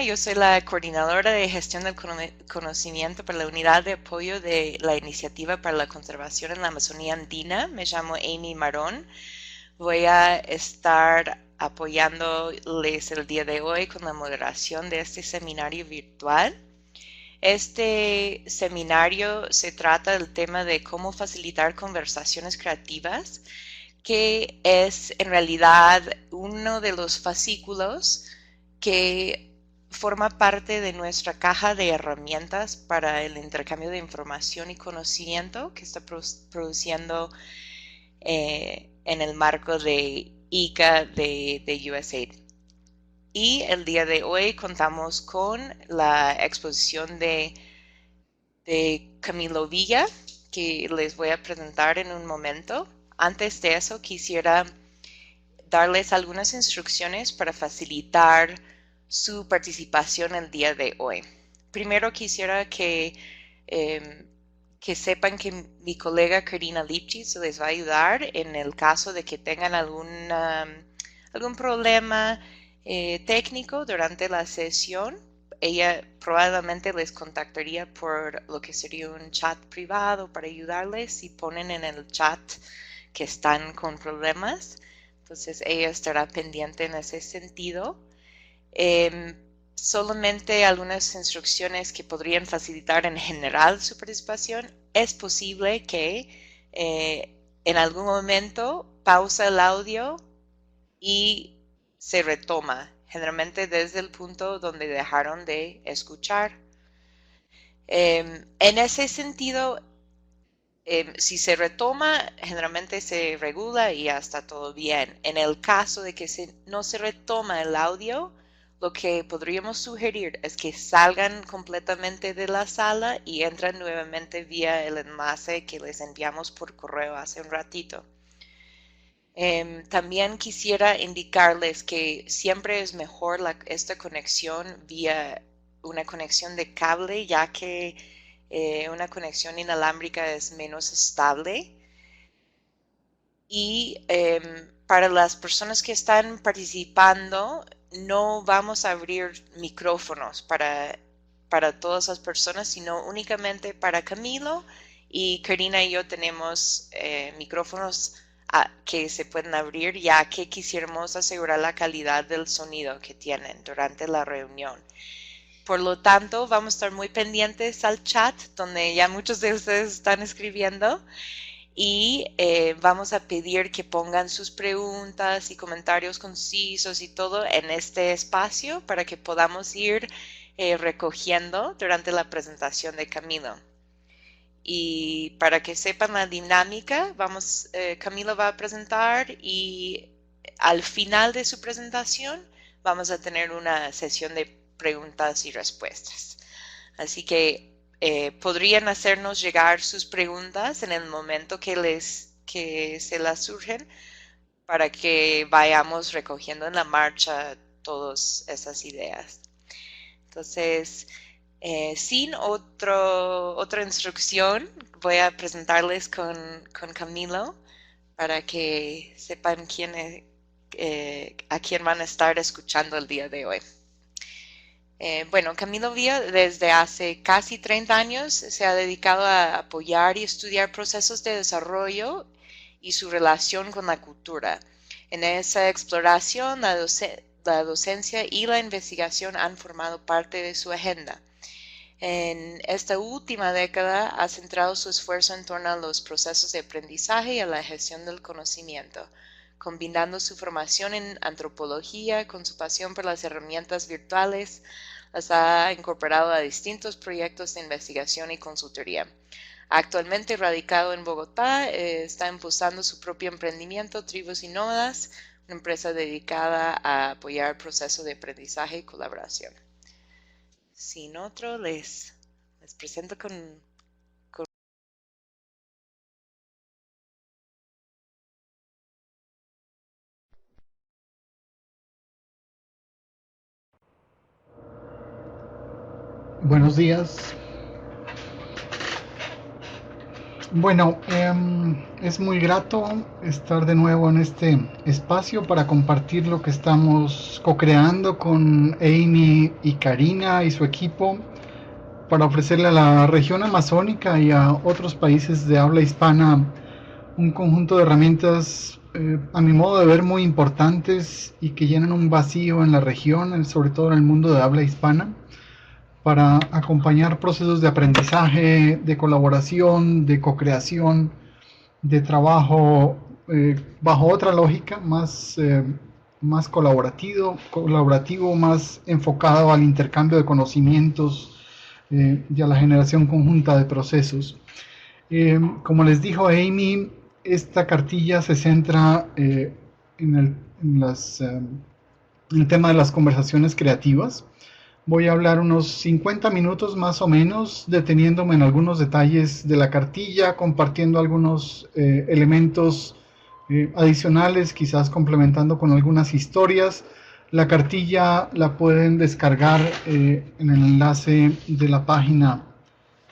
Norma, yo soy la coordinadora de gestión del conocimiento para la unidad de apoyo de la Iniciativa para la Conservación en la Amazonía Andina. Me llamo Amy Marón. Voy a estar apoyándoles el día de hoy con la moderación de este seminario virtual. Este seminario se trata del tema de cómo facilitar conversaciones creativas, que es en realidad uno de los fascículos que forma parte de nuestra caja de herramientas para el intercambio de información y conocimiento que está produciendo en el marco de ICA de USAID. Y el día de hoy contamos con la exposición de Camilo Villa, que les voy a presentar en un momento. Antes de eso, quisiera darles algunas instrucciones para facilitar su participación el día de hoy. Primero quisiera que sepan que mi colega Karina Lipchitz les va a ayudar en el caso de que tengan algún problema técnico durante la sesión. Ella probablemente les contactaría por lo que sería un chat privado para ayudarles si ponen en el chat que están con problemas. Entonces ella estará pendiente en ese sentido. Solamente algunas instrucciones que podrían facilitar en general su participación. Es posible que en algún momento pausa el audio y se retoma, generalmente desde el punto donde dejaron de escuchar. En ese sentido, si se retoma, generalmente se regula y ya está todo bien. En el caso de que no se retoma el audio, lo que podríamos sugerir es que salgan completamente de la sala y entran nuevamente vía el enlace que les enviamos por correo hace un ratito. También quisiera indicarles que siempre es mejor esta conexión vía una conexión de cable, ya que una conexión inalámbrica es menos estable. Y para las personas que están participando, no vamos a abrir micrófonos para todas las personas, sino únicamente para Camilo, y Karina y yo tenemos micrófonos que se pueden abrir, ya que quisiéramos asegurar la calidad del sonido que tienen durante la reunión. Por lo tanto, vamos a estar muy pendientes al chat, donde ya muchos de ustedes están escribiendo, y vamos a pedir que pongan sus preguntas y comentarios concisos y todo en este espacio para que podamos ir recogiendo durante la presentación de Camilo. Y para que sepan la dinámica, Camilo va a presentar y al final de su presentación vamos a tener una sesión de preguntas y respuestas. Así que podrían hacernos llegar sus preguntas en el momento que se las surgen para que vayamos recogiendo en la marcha todas esas ideas. Entonces, sin otra instrucción, voy a presentarles con Camilo para que sepan a quién van a estar escuchando el día de hoy. Bueno, Camilo Villa desde hace casi 30 años se ha dedicado a apoyar y estudiar procesos de desarrollo y su relación con la cultura. En esa exploración, la docencia y la investigación han formado parte de su agenda. En esta última década ha centrado su esfuerzo en torno a los procesos de aprendizaje y a la gestión del conocimiento, combinando su formación en antropología con su pasión por las herramientas virtuales. Las ha incorporado a distintos proyectos de investigación y consultoría. Actualmente radicado en Bogotá, está impulsando su propio emprendimiento Tribus y Nómadas, una empresa dedicada a apoyar el proceso de aprendizaje y colaboración. Sin otro, les presento con Buenos días. Bueno, es muy grato estar de nuevo en este espacio para compartir lo que estamos co-creando con Amy y Karina y su equipo para ofrecerle a la región amazónica y a otros países de habla hispana un conjunto de herramientas, a mi modo de ver, muy importantes y que llenan un vacío en la región, sobre todo en el mundo de habla hispana, para acompañar procesos de aprendizaje, de colaboración, de co-creación, de trabajo bajo otra lógica, más colaborativo, más enfocado al intercambio de conocimientos y a la generación conjunta de procesos. Como les dijo Amy, esta cartilla se centra en el tema de las conversaciones creativas. Voy a hablar unos 50 minutos más o menos, deteniéndome en algunos detalles de la cartilla, compartiendo algunos elementos adicionales, quizás complementando con algunas historias. La cartilla la pueden descargar en el enlace de la página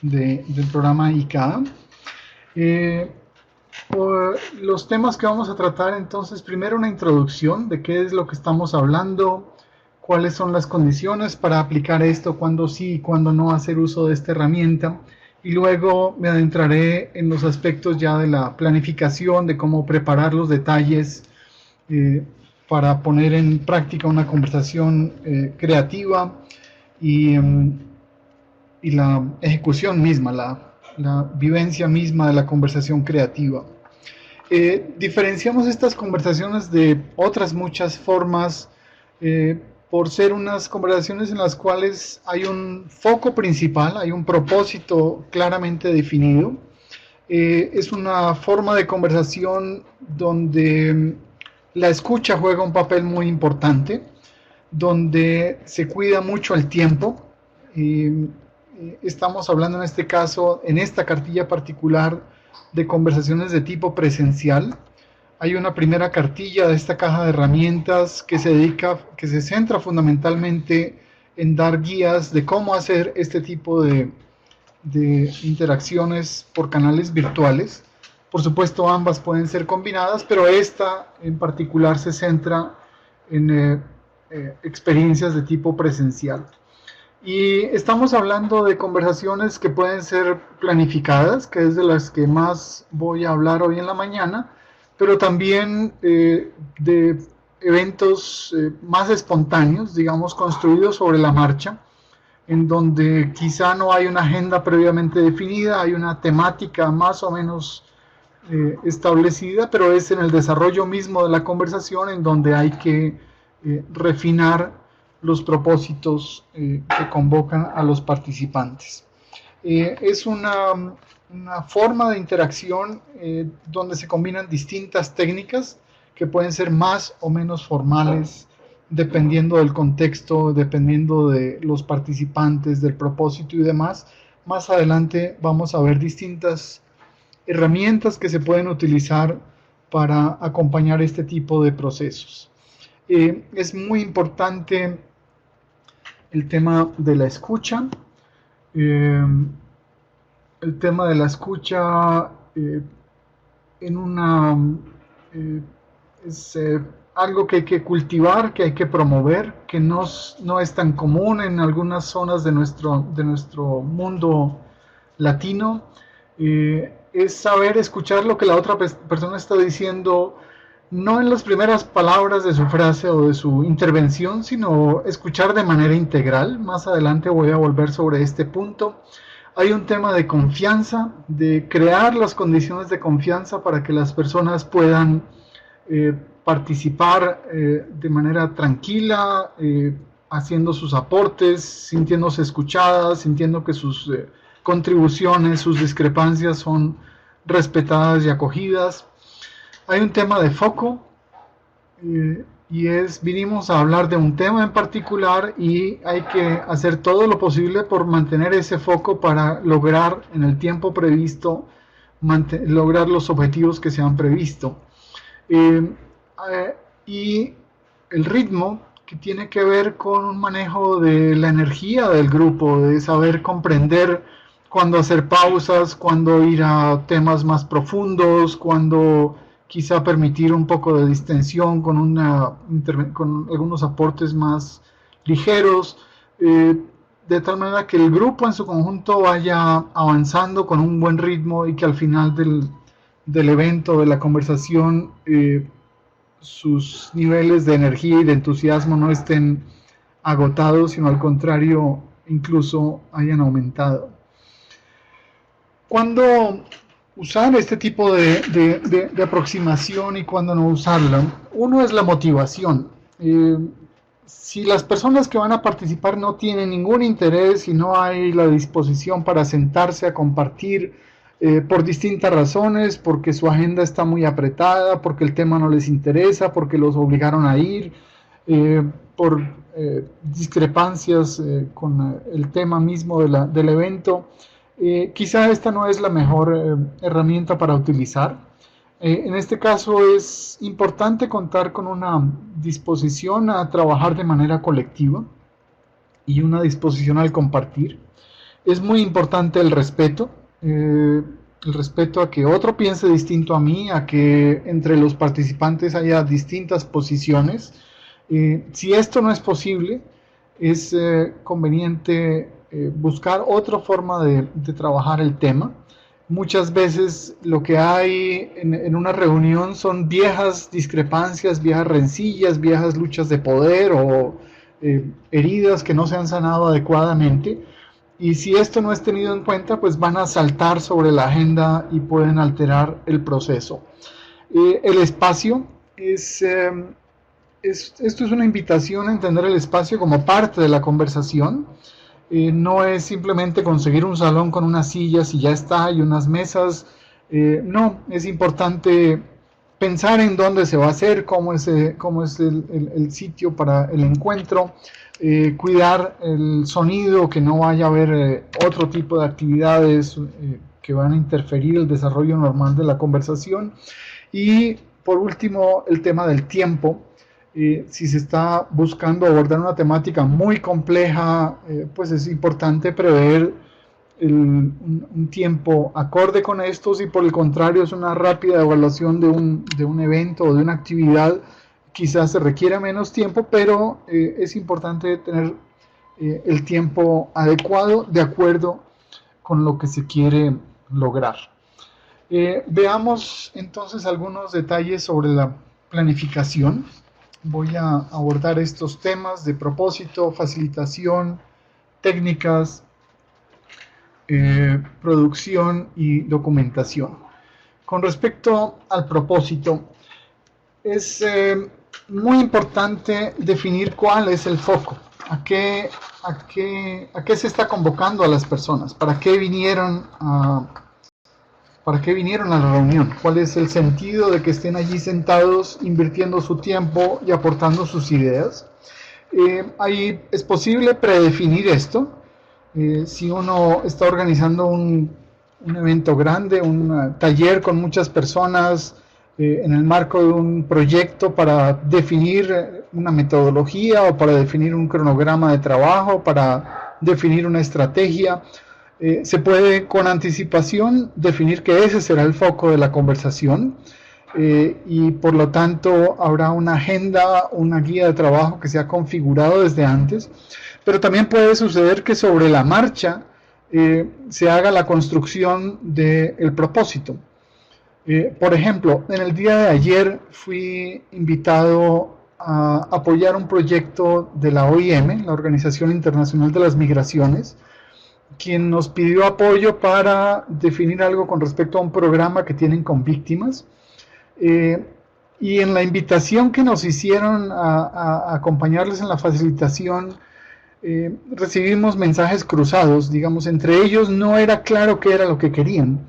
del programa ICA. Eh, los temas que vamos a tratar entonces, primero una introducción de qué es lo que estamos hablando, cuáles son las condiciones para aplicar esto, cuándo sí y cuándo no hacer uso de esta herramienta, y luego me adentraré en los aspectos ya de la planificación, de cómo preparar los detalles eh, para poner en práctica una conversación creativa y, y la ejecución misma, la vivencia misma de la conversación creativa. Diferenciamos estas conversaciones de otras muchas formas por ser unas conversaciones en las cuales hay un foco principal, hay un propósito claramente definido. Es una forma de conversación donde la escucha juega un papel muy importante, donde se cuida mucho el tiempo. Estamos hablando en este caso, en esta cartilla particular, de conversaciones de tipo presencial. Hay una primera cartilla de esta caja de herramientas que se centra fundamentalmente en dar guías de cómo hacer este tipo de interacciones por canales virtuales. Por supuesto, ambas pueden ser combinadas, pero esta en particular se centra en experiencias de tipo presencial. Y estamos hablando de conversaciones que pueden ser planificadas, que es de las que más voy a hablar hoy en la mañana, pero también de eventos más espontáneos, digamos, construidos sobre la marcha, en donde quizá no hay una agenda previamente definida, hay una temática más o menos establecida, pero es en el desarrollo mismo de la conversación en donde hay que refinar los propósitos que convocan a los participantes. Es una forma de interacción donde se combinan distintas técnicas que pueden ser más o menos formales, dependiendo del contexto, dependiendo de los participantes, del propósito y demás. Más adelante vamos a ver distintas herramientas que se pueden utilizar para acompañar este tipo de procesos. Es muy importante el tema de la escucha. El tema de la escucha en una es algo que hay que cultivar, que hay que promover, que no es tan común en algunas zonas de nuestro mundo latino. Es saber escuchar lo que la otra persona está diciendo, no en las primeras palabras de su frase o de su intervención, sino escuchar de manera integral. Más adelante voy a volver sobre este punto. Hay un tema de confianza, de crear las condiciones de confianza para que las personas puedan participar de manera tranquila, haciendo sus aportes, sintiéndose escuchadas, sintiendo que sus contribuciones, sus discrepancias son respetadas y acogidas. Hay un tema de foco y vinimos a hablar de un tema en particular y hay que hacer todo lo posible por mantener ese foco para lograr en el tiempo previsto, lograr los objetivos que se han previsto. Y el ritmo, que tiene que ver con un manejo de la energía del grupo, de saber comprender cuándo hacer pausas, cuándo ir a temas más profundos, cuándo quizá permitir un poco de distensión con algunos aportes más ligeros, de tal manera que el grupo en su conjunto vaya avanzando con un buen ritmo y que al final del evento, de la conversación, sus niveles de energía y de entusiasmo no estén agotados, sino al contrario, incluso hayan aumentado. ¿Cuándo usar este tipo de aproximación y cuándo no usarla? Uno es la motivación. Si las personas que van a participar no tienen ningún interés y no hay la disposición para sentarse a compartir por distintas razones, porque su agenda está muy apretada, porque el tema no les interesa, porque los obligaron a ir, por discrepancias con el tema mismo del evento, quizá esta no es la mejor herramienta para utilizar. En este caso es importante contar con una disposición a trabajar de manera colectiva y una disposición al compartir. Es muy importante el respeto a que otro piense distinto a mí, a que entre los participantes haya distintas posiciones. Si esto no es posible, es conveniente buscar otra forma de trabajar el tema. Muchas veces lo que hay en una reunión son viejas discrepancias, viejas rencillas, viejas luchas de poder o heridas que no se han sanado adecuadamente. Y si esto no es tenido en cuenta, pues van a saltar sobre la agenda y pueden alterar el proceso. El espacio esto es una invitación a entender el espacio como parte de la conversación. No es simplemente conseguir un salón con unas sillas y ya está, y unas mesas. No, es importante pensar en dónde se va a hacer, cómo es el sitio para el encuentro, cuidar el sonido, que no vaya a haber otro tipo de actividades que van a interferir el desarrollo normal de la conversación. Y por último, el tema del tiempo. Si se está buscando abordar una temática muy compleja, pues es importante prever un tiempo acorde con esto. Si por el contrario es una rápida evaluación de un evento o de una actividad, quizás se requiera menos tiempo, pero es importante tener el tiempo adecuado de acuerdo con lo que se quiere lograr. Veamos entonces algunos detalles sobre la planificación. Voy a abordar estos temas de propósito, facilitación, técnicas, producción y documentación. Con respecto al propósito, es muy importante definir cuál es el foco, a qué se está convocando a las personas, para qué vinieron a la reunión, cuál es el sentido de que estén allí sentados invirtiendo su tiempo y aportando sus ideas. Ahí es posible predefinir esto. Si uno está organizando un evento grande, un taller con muchas personas en el marco de un proyecto para definir una metodología o para definir un cronograma de trabajo, para definir una estrategia, se puede con anticipación definir que ese será el foco de la conversación y por lo tanto habrá una agenda, una guía de trabajo que se ha configurado desde antes, pero también puede suceder que sobre la marcha se haga la construcción del propósito. Por ejemplo, en el día de ayer fui invitado a apoyar un proyecto de la OIM, la Organización Internacional de las Migraciones, quien nos pidió apoyo para definir algo con respecto a un programa que tienen con víctimas. Y en la invitación que nos hicieron a acompañarles en la facilitación, recibimos mensajes cruzados, digamos, entre ellos no era claro qué era lo que querían,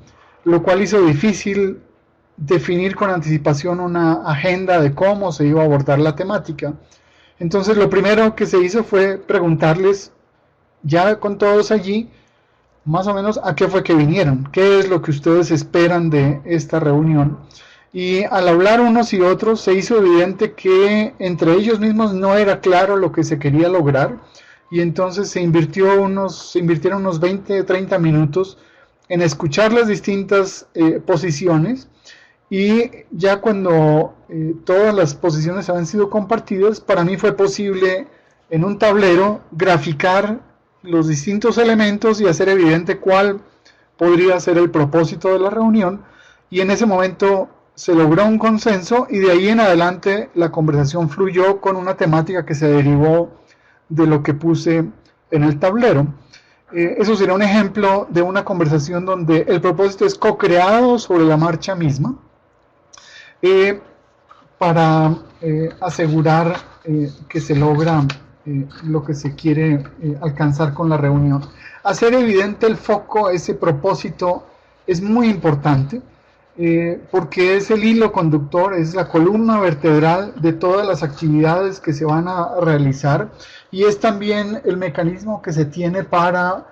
lo cual hizo difícil definir con anticipación una agenda de cómo se iba a abordar la temática. Entonces lo primero que se hizo fue preguntarles, ya con todos allí, más o menos a qué fue que vinieron, qué es lo que ustedes esperan de esta reunión. Y al hablar unos y otros se hizo evidente que entre ellos mismos no era claro lo que se quería lograr, y entonces se invirtieron unos 20, 30 minutos en escuchar las distintas posiciones, y ya cuando todas las posiciones habían sido compartidas, para mí fue posible en un tablero graficar los distintos elementos y hacer evidente cuál podría ser el propósito de la reunión, y en ese momento se logró un consenso, y de ahí en adelante la conversación fluyó con una temática que se derivó de lo que puse en el tablero. Eso sería un ejemplo de una conversación donde el propósito es co-creado sobre la marcha misma, para asegurar que se logra lo que se quiere alcanzar con la reunión. Hacer evidente el foco, ese propósito, es muy importante, porque es el hilo conductor, es la columna vertebral de todas las actividades que se van a realizar, y es también el mecanismo que se tiene para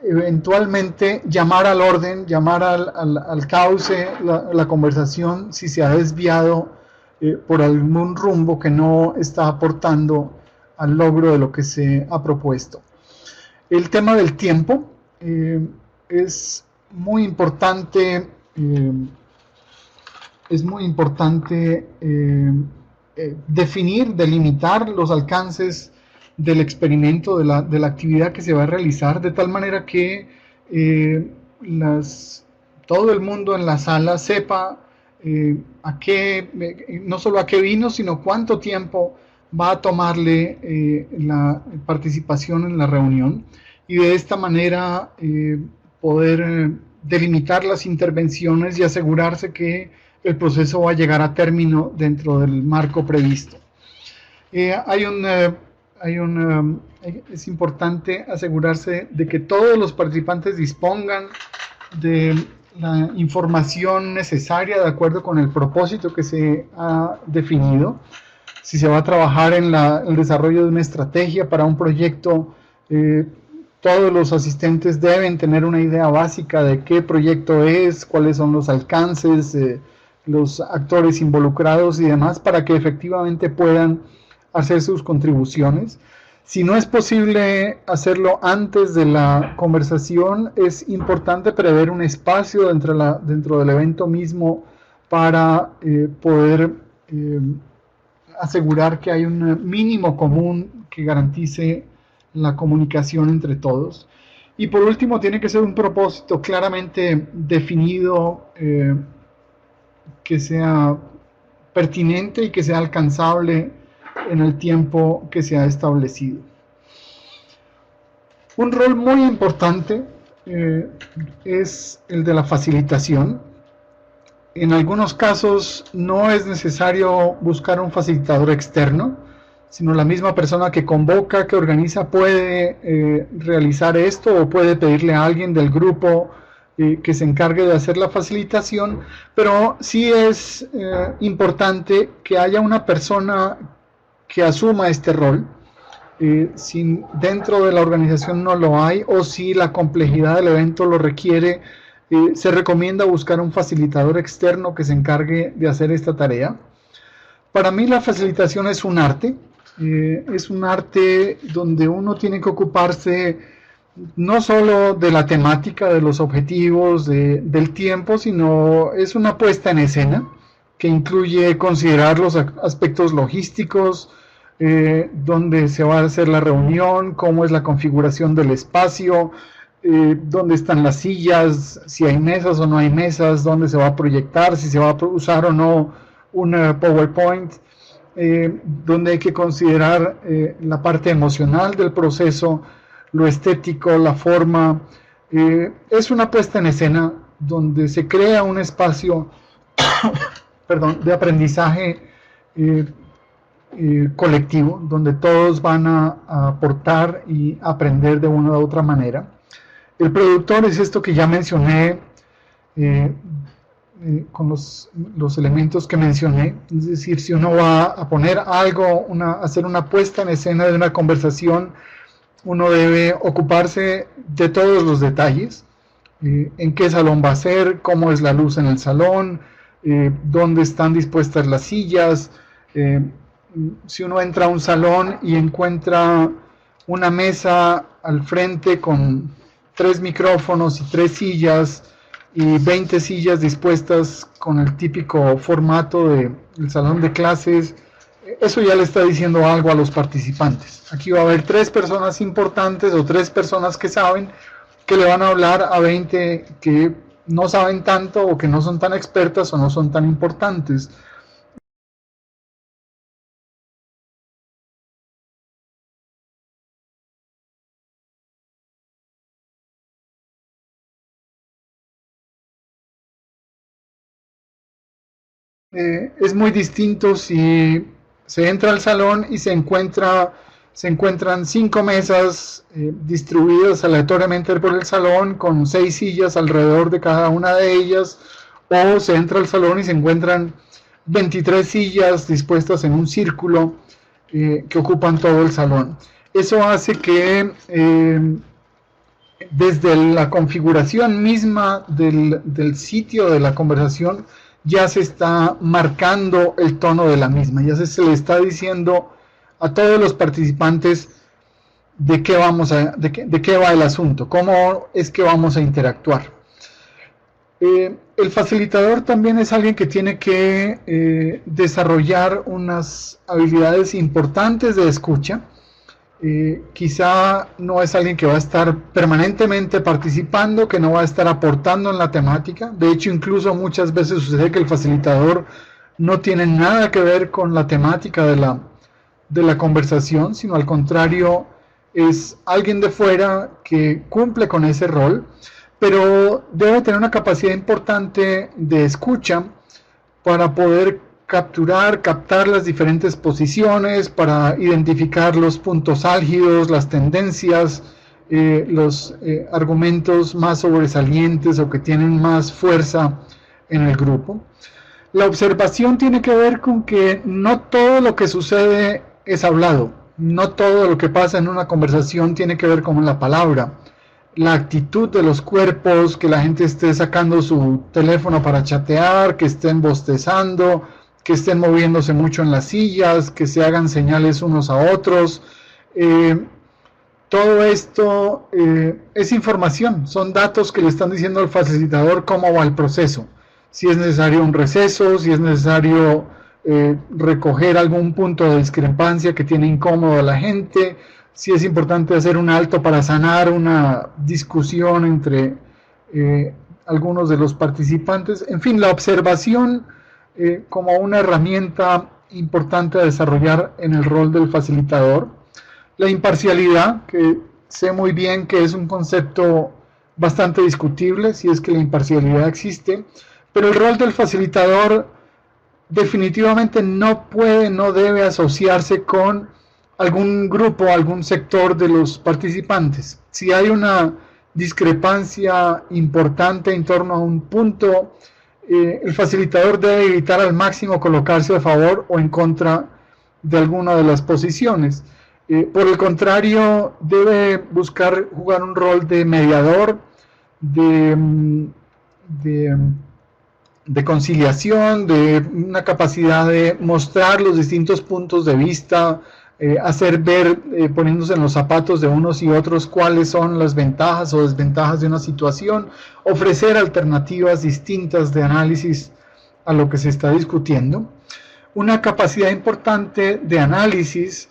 eventualmente llamar al orden, llamar al cauce la conversación si se ha desviado por algún rumbo que no está aportando al logro de lo que se ha propuesto. El tema del tiempo es muy importante, definir, delimitar los alcances del experimento, de la actividad que se va a realizar, de tal manera que todo el mundo en la sala sepa no solo a qué vino, sino cuánto tiempo va a tomarle la participación en la reunión, y de esta manera poder delimitar las intervenciones y asegurarse que el proceso va a llegar a término dentro del marco previsto. Es importante asegurarse de que todos los participantes dispongan de la información necesaria de acuerdo con el propósito que se ha definido. Si se va a trabajar en el desarrollo de una estrategia para un proyecto, todos los asistentes deben tener una idea básica de qué proyecto es, cuáles son los alcances, los actores involucrados y demás, para que efectivamente puedan hacer sus contribuciones. Si no es posible hacerlo antes de la conversación, es importante prever un espacio dentro del evento mismo para poder asegurar que hay un mínimo común que garantice la comunicación entre todos. Y por último, tiene que ser un propósito claramente definido, que sea pertinente y que sea alcanzable en el tiempo que se ha establecido. Un rol muy importante es el de la facilitación. En algunos casos no es necesario buscar un facilitador externo, sino la misma persona que convoca, que organiza, puede realizar esto, o puede pedirle a alguien del grupo que se encargue de hacer la facilitación, pero sí es importante que haya una persona que asuma este rol. Si dentro de la organización no lo hay, o si la complejidad del evento lo requiere, se recomienda buscar un facilitador externo que se encargue de hacer esta tarea. Para mí la facilitación es un arte donde uno tiene que ocuparse no solo de la temática, de los objetivos, del tiempo, sino es una puesta en escena que incluye considerar los aspectos logísticos, dónde se va a hacer la reunión, cómo es la configuración del espacio, dónde están las sillas, si hay mesas o no hay mesas, dónde se va a proyectar, si se va a usar o no una PowerPoint, donde hay que considerar la parte emocional del proceso, lo estético, la forma. Es una puesta en escena donde se crea un espacio de aprendizaje colectivo, donde todos van a aportar y aprender de una u otra manera. El productor es esto que ya mencioné, con los elementos que mencioné. Es decir, si uno va a poner algo, hacer una puesta en escena de una conversación, uno debe ocuparse de todos los detalles, en qué salón va a ser, cómo es la luz en el salón, dónde están dispuestas las sillas. Si uno entra a un salón y encuentra una mesa al frente con 3 micrófonos y 3 sillas y 20 sillas dispuestas con el típico formato del salón de clases, eso ya le está diciendo algo a los participantes. Aquí va a haber 3 personas importantes o 3 personas que saben, que le van a hablar a 20 que no saben tanto o que no son tan expertas o no son tan importantes. Es muy distinto si se entra al salón y se encuentran 5 mesas distribuidas aleatoriamente por el salón con 6 sillas alrededor de cada una de ellas, o se entra al salón y se encuentran 23 sillas dispuestas en un círculo que ocupan todo el salón. Eso hace que desde la configuración misma del sitio de la conversación ya se está marcando el tono de la misma, ya se le está diciendo a todos los participantes de qué va el asunto, cómo es que vamos a interactuar. El facilitador también es alguien que tiene que desarrollar unas habilidades importantes de escucha. Quizá no es alguien que va a estar permanentemente participando, que no va a estar aportando en la temática. De hecho, incluso muchas veces sucede que el facilitador no tiene nada que ver con la temática de la conversación, sino al contrario, es alguien de fuera que cumple con ese rol, pero debe tener una capacidad importante de escucha para poder captar las diferentes posiciones, para identificar los puntos álgidos, las tendencias, los argumentos más sobresalientes o que tienen más fuerza en el grupo. La observación tiene que ver con que no todo lo que sucede es hablado, no todo lo que pasa en una conversación tiene que ver con la palabra. La actitud de los cuerpos, que la gente esté sacando su teléfono para chatear, que estén bostezando, que estén moviéndose mucho en las sillas, que se hagan señales unos a otros. Todo esto es información, son datos que le están diciendo al facilitador cómo va el proceso. Si es necesario un receso, si es necesario recoger algún punto de discrepancia que tiene incómodo a la gente, si es importante hacer un alto para sanar una discusión entre algunos de los participantes. En fin, la observación como una herramienta importante a desarrollar en el rol del facilitador. La imparcialidad, que sé muy bien que es un concepto bastante discutible, si es que la imparcialidad existe, pero el rol del facilitador definitivamente no debe asociarse con algún grupo, algún sector de los participantes. Si hay una discrepancia importante en torno a un punto, el facilitador debe evitar al máximo colocarse a favor o en contra de alguna de las posiciones. Por el contrario, debe buscar jugar un rol de mediador, de conciliación, de una capacidad de mostrar los distintos puntos de vista, hacer ver, poniéndose en los zapatos de unos y otros, cuáles son las ventajas o desventajas de una situación, ofrecer alternativas distintas de análisis a lo que se está discutiendo. Una capacidad importante de análisis,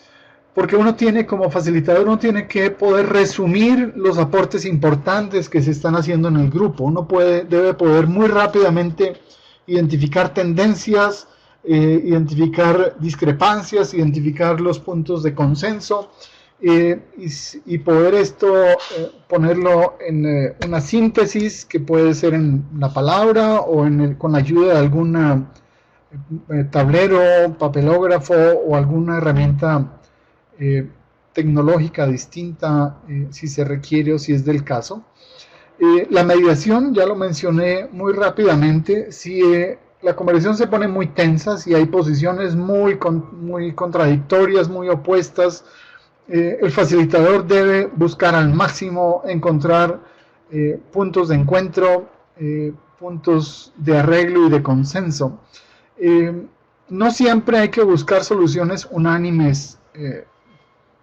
porque uno tiene, como facilitador, uno tiene que poder resumir los aportes importantes que se están haciendo en el grupo. Uno debe poder muy rápidamente identificar tendencias, identificar discrepancias, identificar los puntos de consenso y poder esto ponerlo en una síntesis que puede ser en la palabra o con la ayuda de algún tablero, papelógrafo o alguna herramienta tecnológica distinta si se requiere o si es del caso. La mediación, ya lo mencioné muy rápidamente, si la conversación se pone muy tensa, si hay posiciones muy contradictorias, muy opuestas, el facilitador debe buscar al máximo encontrar puntos de encuentro, puntos de arreglo y de consenso. No siempre hay que buscar soluciones unánimes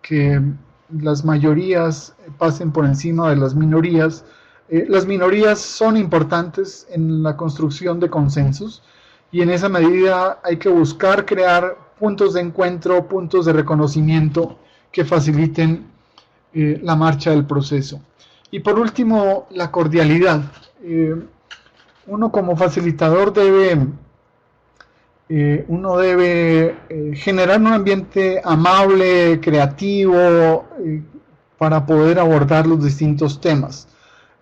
que las mayorías pasen por encima de las minorías. Las minorías son importantes en la construcción de consensos y en esa medida hay que buscar crear puntos de encuentro, puntos de reconocimiento que faciliten la marcha del proceso. Y por último, la cordialidad. Uno como facilitador debe generar un ambiente amable, creativo, para poder abordar los distintos temas.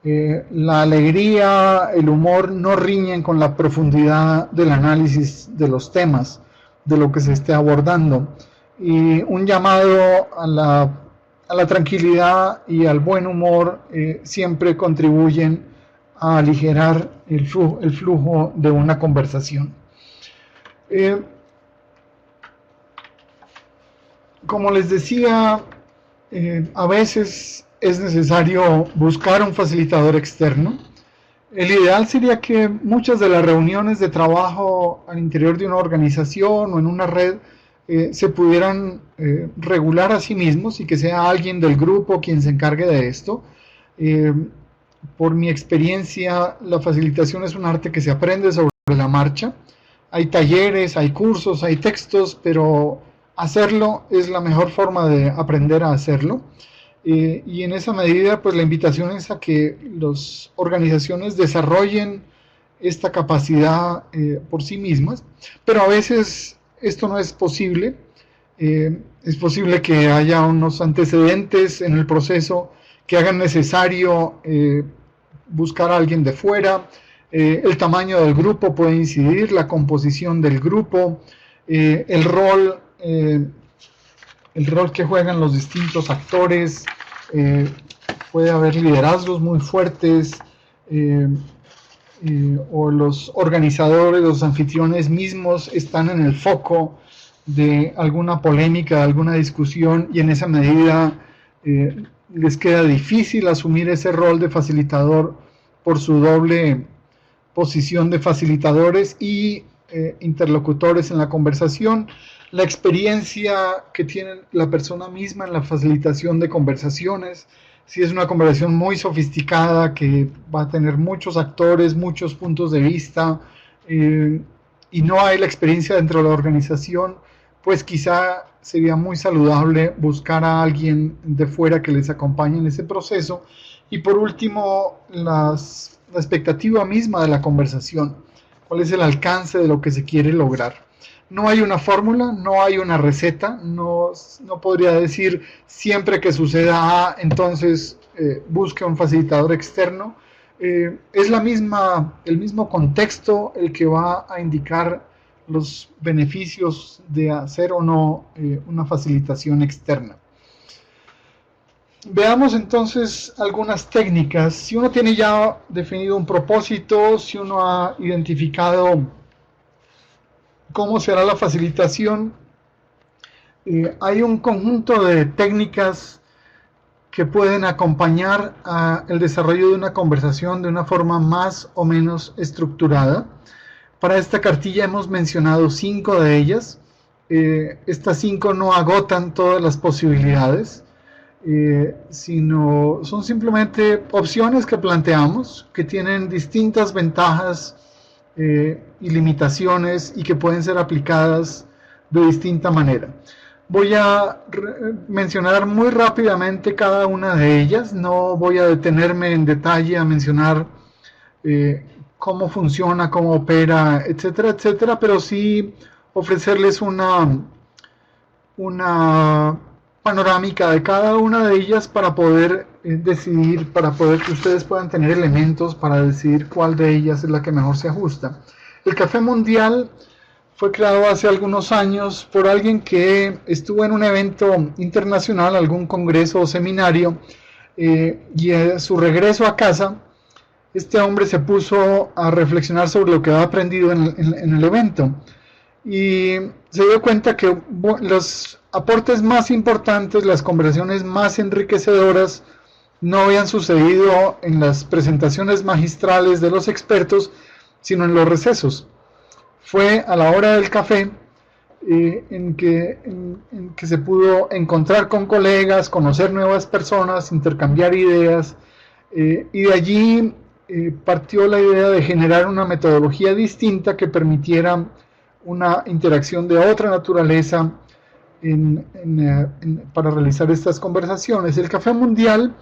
La alegría, el humor no riñen con la profundidad del análisis de los temas, de lo que se esté abordando. Y un llamado a la tranquilidad y al buen humor siempre contribuyen a aligerar el flujo de una conversación. Como les decía, a veces es necesario buscar un facilitador externo. El ideal sería que muchas de las reuniones de trabajo al interior de una organización o en una red se pudieran regular a sí mismos y que sea alguien del grupo quien se encargue de esto. Por mi experiencia, la facilitación es un arte que se aprende sobre la marcha. Hay talleres, hay cursos, hay textos, pero hacerlo es la mejor forma de aprender a hacerlo. Y en esa medida, pues la invitación es a que las organizaciones desarrollen esta capacidad por sí mismas, pero a veces esto no es posible. Es posible que haya unos antecedentes en el proceso que hagan necesario buscar a alguien de fuera. El tamaño del grupo puede incidir, la composición del grupo, el rol que juegan los distintos actores, puede haber liderazgos muy fuertes, o los organizadores, los anfitriones mismos están en el foco de alguna polémica, de alguna discusión, y en esa medida les queda difícil asumir ese rol de facilitador por su doble posición de facilitadores y interlocutores en la conversación. La experiencia que tiene la persona misma en la facilitación de conversaciones, si es una conversación muy sofisticada que va a tener muchos actores, muchos puntos de vista, y no hay la experiencia dentro de la organización, pues quizá sería muy saludable buscar a alguien de fuera que les acompañe en ese proceso. Y por último, la expectativa misma de la conversación. ¿Cuál es el alcance de lo que se quiere lograr? No hay una fórmula, no hay una receta, no podría decir siempre que suceda A, entonces busque un facilitador externo. Es el mismo contexto el que va a indicar los beneficios de hacer o no una facilitación externa. Veamos entonces algunas técnicas. Si uno tiene ya definido un propósito, si uno ha identificado cómo será la facilitación, hay un conjunto de técnicas que pueden acompañar al desarrollo de una conversación de una forma más o menos estructurada. Para esta cartilla hemos mencionado 5 de ellas. Estas 5 no agotan todas las posibilidades, sino son simplemente opciones que planteamos, que tienen distintas ventajas y limitaciones y que pueden ser aplicadas de distinta manera. Voy a mencionar muy rápidamente cada una de ellas, no voy a detenerme en detalle a mencionar cómo funciona, cómo opera, etcétera, etcétera, pero sí ofrecerles una panorámica de cada una de ellas para poder decidir, para poder que ustedes puedan tener elementos para decidir cuál de ellas es la que mejor se ajusta. El Café Mundial fue creado hace algunos años por alguien que estuvo en un evento internacional, algún congreso o seminario, y a su regreso a casa, este hombre se puso a reflexionar sobre lo que había aprendido en el evento. Y se dio cuenta que los aportes más importantes, las conversaciones más enriquecedoras, no habían sucedido en las presentaciones magistrales de los expertos, sino en los recesos. Fue a la hora del café en que se pudo encontrar con colegas, conocer nuevas personas, intercambiar ideas, y de allí partió la idea de generar una metodología distinta que permitiera una interacción de otra naturaleza para realizar estas conversaciones. El Café Mundial,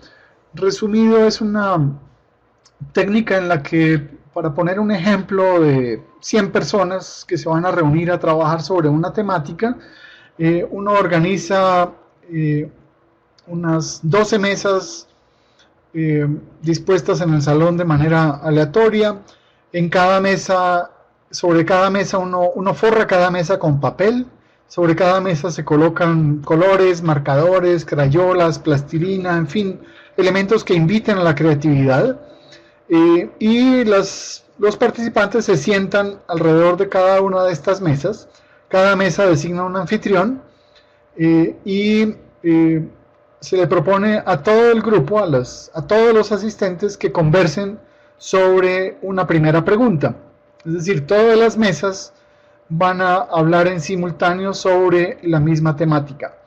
resumido, es una técnica en la que, para poner un ejemplo de 100 personas que se van a reunir a trabajar sobre una temática, uno organiza unas 12 mesas dispuestas en el salón de manera aleatoria. En cada mesa, sobre cada mesa uno forra cada mesa con papel. Sobre cada mesa se colocan colores, marcadores, crayolas, plastilina, en fin, elementos que inviten a la creatividad. Y los participantes se sientan alrededor de cada una de estas mesas. Cada mesa designa un anfitrión y se le propone a todo el grupo, a todos los asistentes, que conversen sobre una primera pregunta. Es decir, todas las mesas van a hablar en simultáneo sobre la misma temática.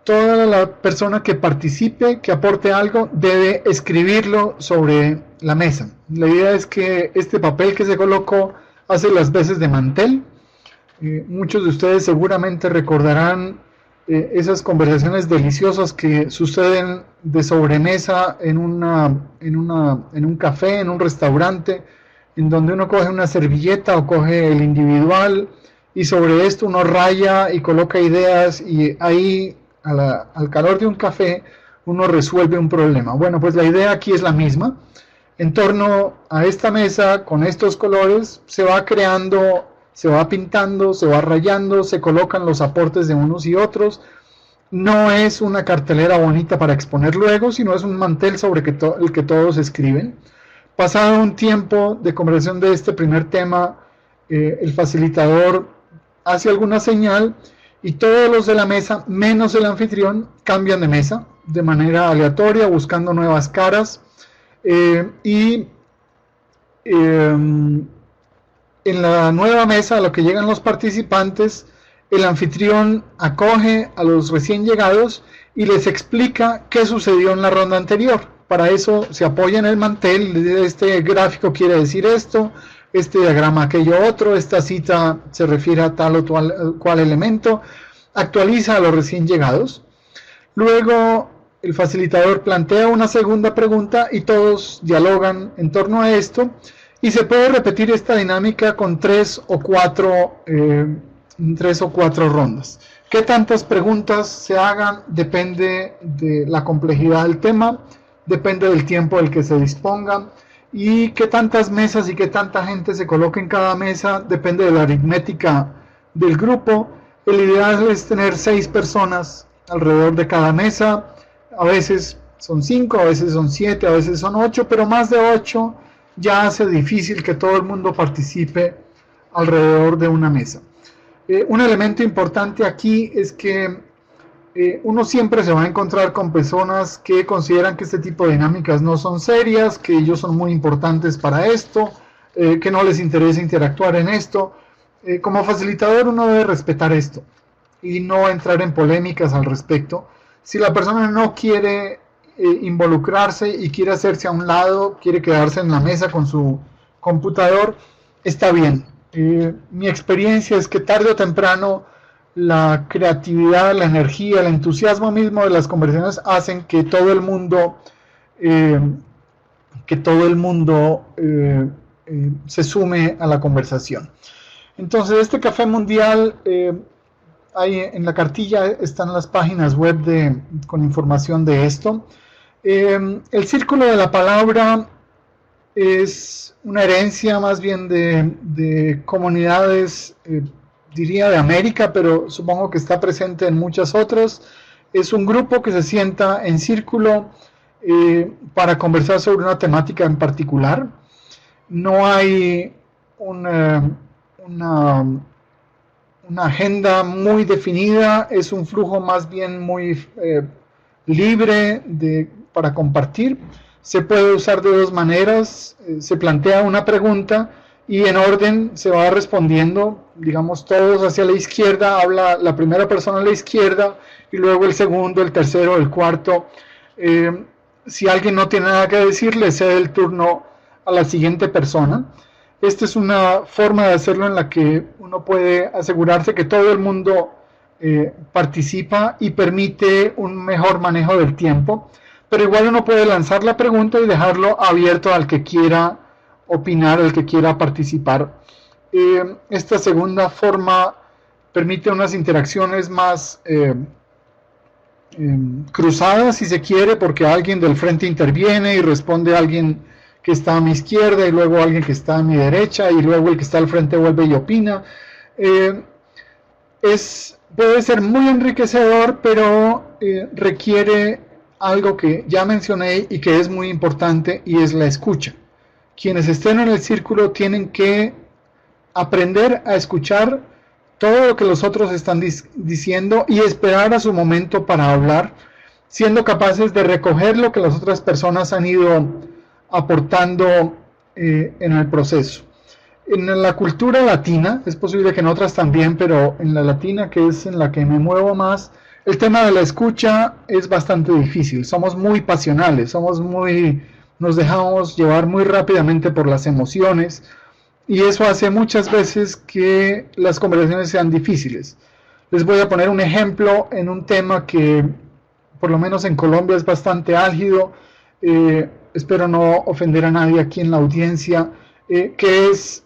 Toda la persona que participe, que aporte algo, debe escribirlo sobre la mesa. La idea es que este papel que se colocó hace las veces de mantel. Muchos de ustedes seguramente recordarán esas conversaciones deliciosas que suceden de sobremesa en un café, en un restaurante, en donde uno coge una servilleta o coge el individual y sobre esto uno raya y coloca ideas, y ahí al calor de un café uno resuelve un problema. Bueno, pues la idea aquí es la misma. En torno a esta mesa, con estos colores, se va creando, se va pintando, se va rayando, se colocan los aportes de unos y otros. No es una cartelera bonita para exponer luego, sino es un mantel sobre el que todos escriben. Pasado un tiempo de conversación de este primer tema, el facilitador hace alguna señal y todos los de la mesa, menos el anfitrión, cambian de mesa de manera aleatoria, buscando nuevas caras. En la nueva mesa a lo que llegan los participantes, el anfitrión acoge a los recién llegados y les explica qué sucedió en la ronda anterior. Para eso se apoya en el mantel. Este gráfico quiere decir esto, este diagrama aquello otro, esta cita se refiere a tal o cual elemento. Actualiza a los recién llegados. Luego el facilitador plantea una segunda pregunta y todos dialogan en torno a esto, y se puede repetir esta dinámica con tres o cuatro rondas. ¿Qué tantas preguntas se hagan? Depende de la complejidad del tema, depende del tiempo del que se disponga, y qué tantas mesas y qué tanta gente se coloca en cada mesa depende de la aritmética del grupo. El ideal es tener 6 personas alrededor de cada mesa. A veces son 5, a veces son 7, a veces son 8, pero más de 8 ya hace difícil que todo el mundo participe alrededor de una mesa. Un elemento importante aquí es que uno siempre se va a encontrar con personas que consideran que este tipo de dinámicas no son serias, que ellos son muy importantes para esto, que no les interesa interactuar en esto. Como facilitador uno debe respetar esto y no entrar en polémicas al respecto. Si la persona no quiere involucrarse y quiere hacerse a un lado, quiere quedarse en la mesa con su computador, está bien. Mi experiencia es que tarde o temprano la creatividad, la energía, el entusiasmo mismo de las conversaciones hacen que todo el mundo se sume a la conversación. Entonces, este Café Mundial, ahí en la cartilla están las páginas web con información de esto. El Círculo de la Palabra es una herencia más bien de comunidades, diría de América, pero supongo que está presente en muchas otras. Es un grupo que se sienta en círculo para conversar sobre una temática en particular. No hay una agenda muy definida, es un flujo más bien muy libre para compartir. Se puede usar de dos maneras. Se plantea una pregunta y en orden se va respondiendo, digamos, todos hacia la izquierda, habla la primera persona a la izquierda y luego el segundo, el tercero, el cuarto. Si alguien no tiene nada que decir, le cede el turno a la siguiente persona. Esta es una forma de hacerlo en la que uno puede asegurarse que todo el mundo participa y permite un mejor manejo del tiempo, pero igual uno puede lanzar la pregunta y dejarlo abierto al que quiera opinar, al que quiera participar. Esta segunda forma permite unas interacciones más cruzadas, si se quiere, porque alguien del frente interviene y responde a alguien que está a mi izquierda y luego alguien que está a mi derecha y luego el que está al frente vuelve y opina. Puede ser muy enriquecedor, pero requiere algo que ya mencioné y que es muy importante, y es la escucha. Quienes estén en el círculo tienen que aprender a escuchar todo lo que los otros están diciendo y esperar a su momento para hablar, siendo capaces de recoger lo que las otras personas han ido aportando en el proceso. En la cultura latina, es posible que en otras también, pero en la latina, que es en la que me muevo más, el tema de la escucha es bastante difícil. Somos muy pasionales, nos dejamos llevar muy rápidamente por las emociones, y eso hace muchas veces que las conversaciones sean difíciles. Les voy a poner un ejemplo en un tema que, por lo menos en Colombia, es bastante álgido. Espero no ofender a nadie aquí en la audiencia, que es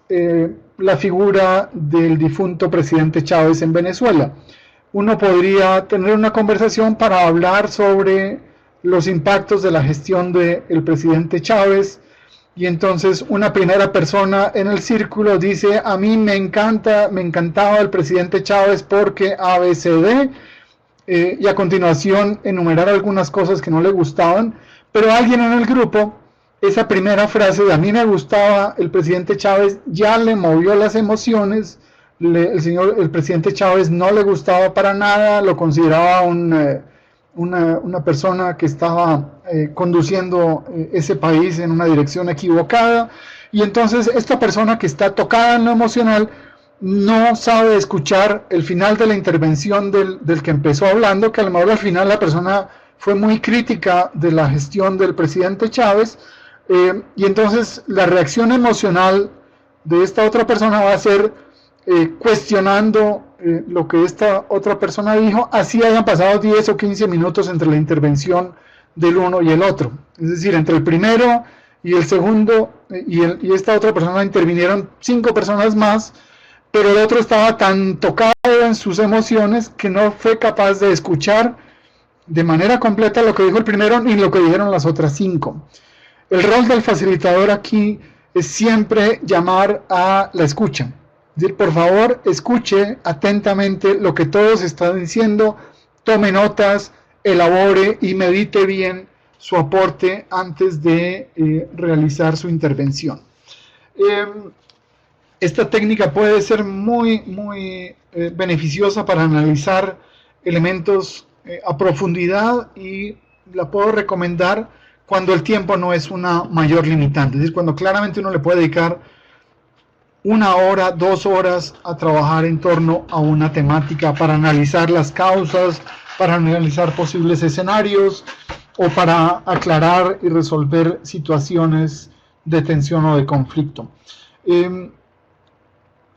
la figura del difunto presidente Chávez en Venezuela. Uno podría tener una conversación para hablar sobre los impactos de la gestión del presidente Chávez, y entonces una primera persona en el círculo dice: a mí me encantaba el presidente Chávez porque ABCD, y a continuación enumerar algunas cosas que no le gustaban, pero alguien en el grupo, esa primera frase de a mí me gustaba el presidente Chávez, ya le movió las emociones. El presidente Chávez no le gustaba para nada, lo consideraba una persona que estaba conduciendo ese país en una dirección equivocada, y entonces esta persona que está tocada en lo emocional no sabe escuchar el final de la intervención del que empezó hablando, que a lo mejor al final la persona fue muy crítica de la gestión del presidente Chávez, y entonces la reacción emocional de esta otra persona va a ser cuestionando lo que esta otra persona dijo, así hayan pasado 10 o 15 minutos entre la intervención del uno y el otro. Es decir, entre el primero y el segundo y esta otra persona intervinieron 5 personas más, pero el otro estaba tan tocado en sus emociones que no fue capaz de escuchar de manera completa lo que dijo el primero ni lo que dijeron las otras 5. El rol del facilitador aquí es siempre llamar a la escucha. Es decir, por favor, escuche atentamente lo que todos están diciendo, tome notas, elabore y medite bien su aporte antes de realizar su intervención. Esta técnica puede ser muy beneficiosa para analizar elementos a profundidad, y la puedo recomendar cuando el tiempo no es una mayor limitante. Es decir, cuando claramente uno le puede dedicar 1 hora, 2 horas a trabajar en torno a una temática para analizar las causas, para analizar posibles escenarios o para aclarar y resolver situaciones de tensión o de conflicto.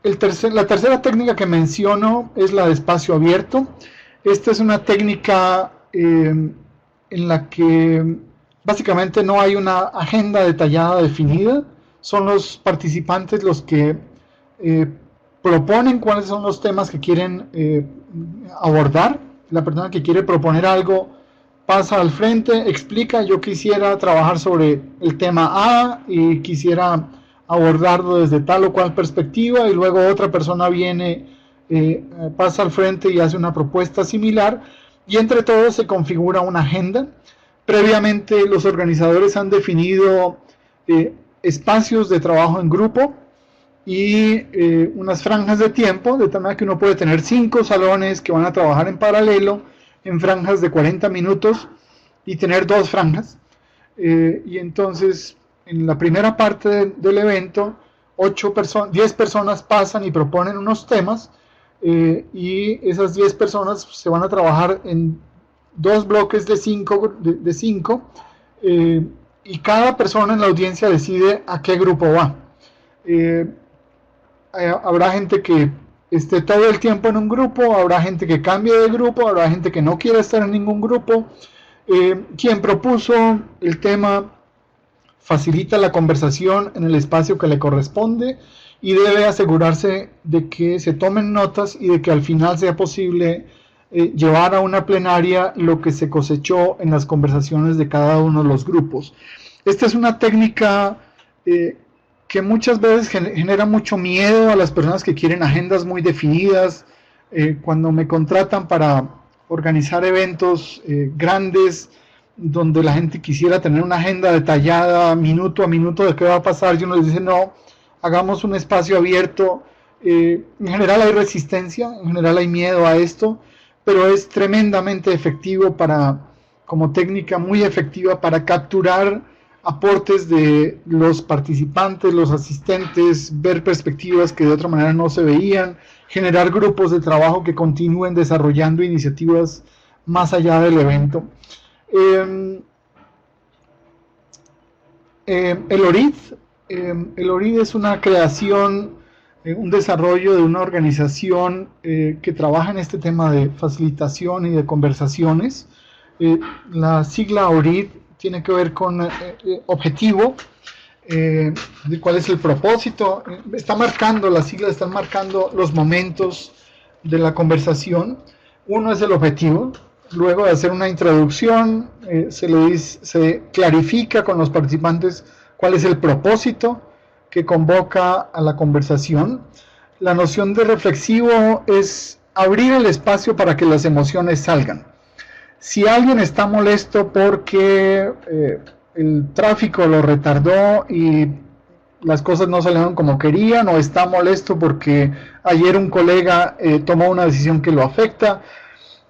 La tercera técnica que menciono es la de espacio abierto. Esta es una técnica en la que básicamente no hay una agenda detallada definida. Son los participantes los que proponen cuáles son los temas que quieren abordar. La persona que quiere proponer algo pasa al frente, explica: yo quisiera trabajar sobre el tema A y quisiera abordarlo desde tal o cual perspectiva, y luego otra persona viene, pasa al frente y hace una propuesta similar, y entre todos se configura una agenda. Previamente los organizadores han definido espacios de trabajo en grupo y unas franjas de tiempo, de tal manera que uno puede tener 5 salones que van a trabajar en paralelo en franjas de 40 minutos y tener 2 franjas. Y entonces en la primera parte del evento 10 personas pasan y proponen unos temas, y esas 10 personas se van a trabajar en 2 bloques de 5, y cada persona en la audiencia decide a qué grupo va. Habrá gente que esté todo el tiempo en un grupo, habrá gente que cambie de grupo, habrá gente que no quiera estar en ningún grupo. Quien propuso el tema facilita la conversación en el espacio que le corresponde y debe asegurarse de que se tomen notas y de que al final sea posible llevar a una plenaria lo que se cosechó en las conversaciones de cada uno de los grupos. Esta es una técnica que muchas veces genera mucho miedo a las personas que quieren agendas muy definidas. Cuando me contratan para organizar eventos grandes, donde la gente quisiera tener una agenda detallada, minuto a minuto de qué va a pasar, yo les dice, no, hagamos un espacio abierto. En general hay resistencia, en general hay miedo a esto, pero es tremendamente efectivo como técnica muy efectiva para capturar aportes de los participantes, los asistentes, ver perspectivas que de otra manera no se veían, generar grupos de trabajo que continúen desarrollando iniciativas más allá del evento. El ORID es una creación, un desarrollo de una organización que trabaja en este tema de facilitación y de conversaciones. La sigla ORID tiene que ver con objetivo, de cuál es el propósito. Las siglas están marcando los momentos de la conversación. Uno es el objetivo. Luego de hacer una introducción, se clarifica con los participantes cuál es el propósito que convoca a la conversación. La noción de reflexivo es abrir el espacio para que las emociones salgan. Si alguien está molesto porque el tráfico lo retardó y las cosas no salieron como querían, o está molesto porque ayer un colega tomó una decisión que lo afecta,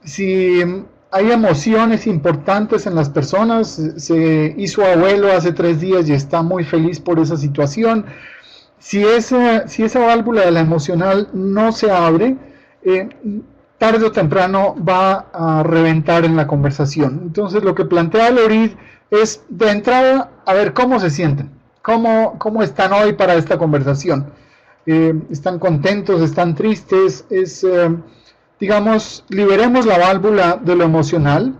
si hay emociones importantes en las personas, se hizo abuelo hace 3 días y está muy feliz por esa situación, si esa válvula de la emocional no se abre, tarde o temprano va a reventar en la conversación. Entonces lo que plantea el ORID es de entrada a ver cómo se sienten, cómo están hoy para esta conversación. ¿Están contentos? ¿Están tristes? Digamos, liberemos la válvula de lo emocional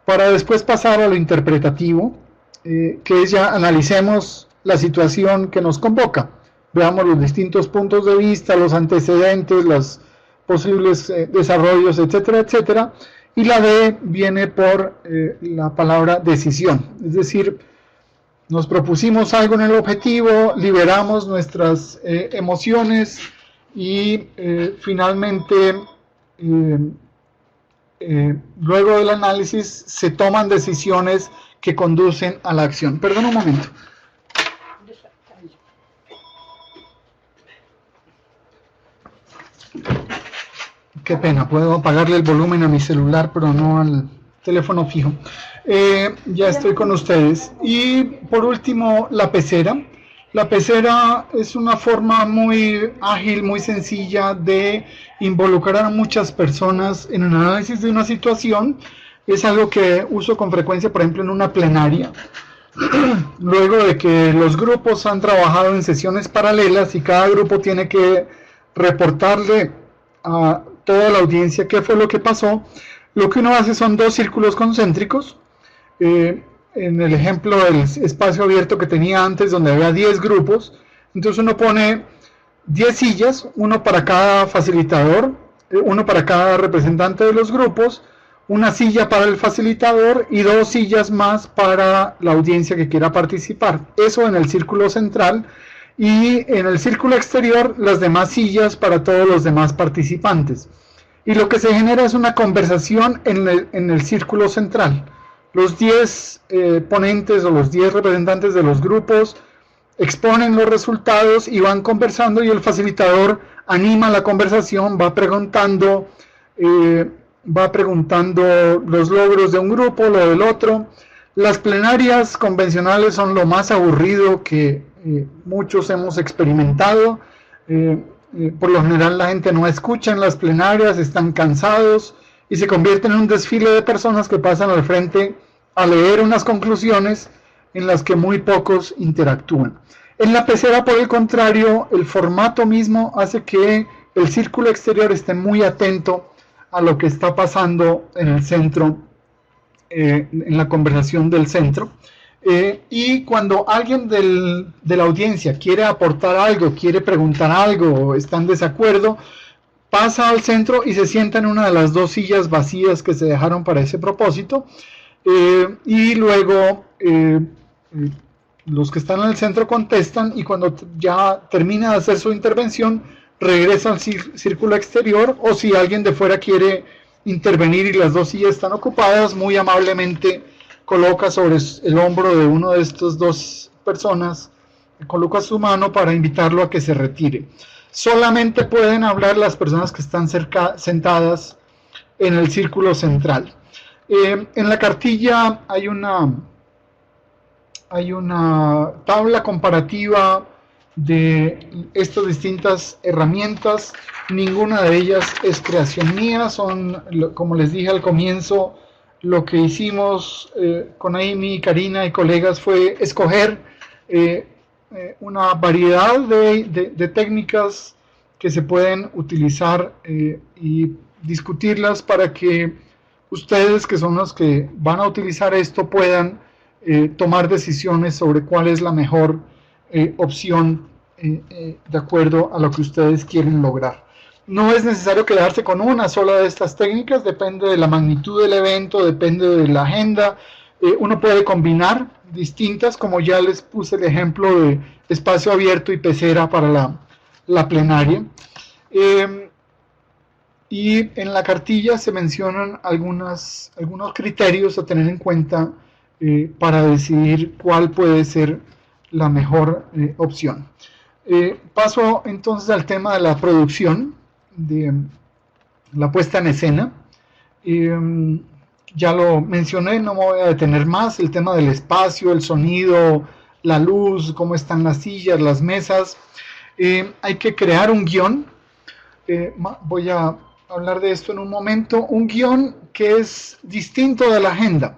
para después pasar a lo interpretativo, que es ya analicemos la situación que nos convoca. Veamos los distintos puntos de vista, los antecedentes, los posibles desarrollos, etcétera, etcétera. Y la D viene por la palabra decisión. Es decir, nos propusimos algo en el objetivo, liberamos nuestras emociones y finalmente, luego del análisis, se toman decisiones que conducen a la acción. Perdón un momento. Qué pena, puedo apagarle el volumen a mi celular, pero no al teléfono fijo. Ya estoy con ustedes. Y por último, la pecera. La pecera es una forma muy ágil, muy sencilla de involucrar a muchas personas en el análisis de una situación. Es algo que uso con frecuencia, por ejemplo, en una plenaria. Luego de que los grupos han trabajado en sesiones paralelas y cada grupo tiene que reportarle a toda la audiencia qué fue lo que pasó, lo que uno hace son 2 círculos concéntricos. En el ejemplo del espacio abierto que tenía antes, donde había 10 grupos, entonces uno pone 10 sillas, uno para cada facilitador, uno para cada representante de los grupos, una silla para el facilitador y 2 sillas más para la audiencia que quiera participar. Eso en el círculo central, y en el círculo exterior las demás sillas para todos los demás participantes. Y lo que se genera es una conversación en el círculo central. Los 10 ponentes o los 10 representantes de los grupos exponen los resultados y van conversando, y el facilitador anima la conversación, va preguntando los logros de un grupo, lo del otro. Las plenarias convencionales son lo más aburrido que muchos hemos experimentado. Por lo general la gente no escucha en las plenarias, están cansados y se convierten en un desfile de personas que pasan al frente a leer unas conclusiones en las que muy pocos interactúan. En la pecera, por el contrario, el formato mismo hace que el círculo exterior esté muy atento a lo que está pasando en el centro, en la conversación del centro. Y cuando alguien de la audiencia quiere aportar algo, quiere preguntar algo o está en desacuerdo, pasa al centro y se sienta en una de las dos sillas vacías que se dejaron para ese propósito, y luego los que están en el centro contestan, y cuando ya termina de hacer su intervención regresa al círculo exterior, o si alguien de fuera quiere intervenir y las dos sillas están ocupadas, muy amablemente coloca sobre el hombro de uno de estas dos personas, coloca su mano para invitarlo a que se retire. Solamente pueden hablar las personas que están sentadas en el círculo central. En la cartilla hay una tabla comparativa de estas distintas herramientas. Ninguna de ellas es creación mía, son, como les dije al comienzo, lo que hicimos con Amy, Karina y colegas fue escoger una variedad de técnicas que se pueden utilizar y discutirlas para que ustedes, que son los que van a utilizar esto, puedan tomar decisiones sobre cuál es la mejor opción de acuerdo a lo que ustedes quieren lograr. No es necesario quedarse con una sola de estas técnicas, depende de la magnitud del evento, depende de la agenda. Uno puede combinar distintas, como ya les puse el ejemplo de espacio abierto y pecera para la plenaria. Y en la cartilla se mencionan algunos criterios a tener en cuenta para decidir cuál puede ser la mejor opción. Paso entonces al tema de la producción, de la puesta en escena. Ya lo mencioné, no me voy a detener más. El tema del espacio, el sonido, la luz, cómo están las sillas, las mesas. Hay que crear un guión. Voy a hablar de esto en un momento. Un guión que es distinto de la agenda.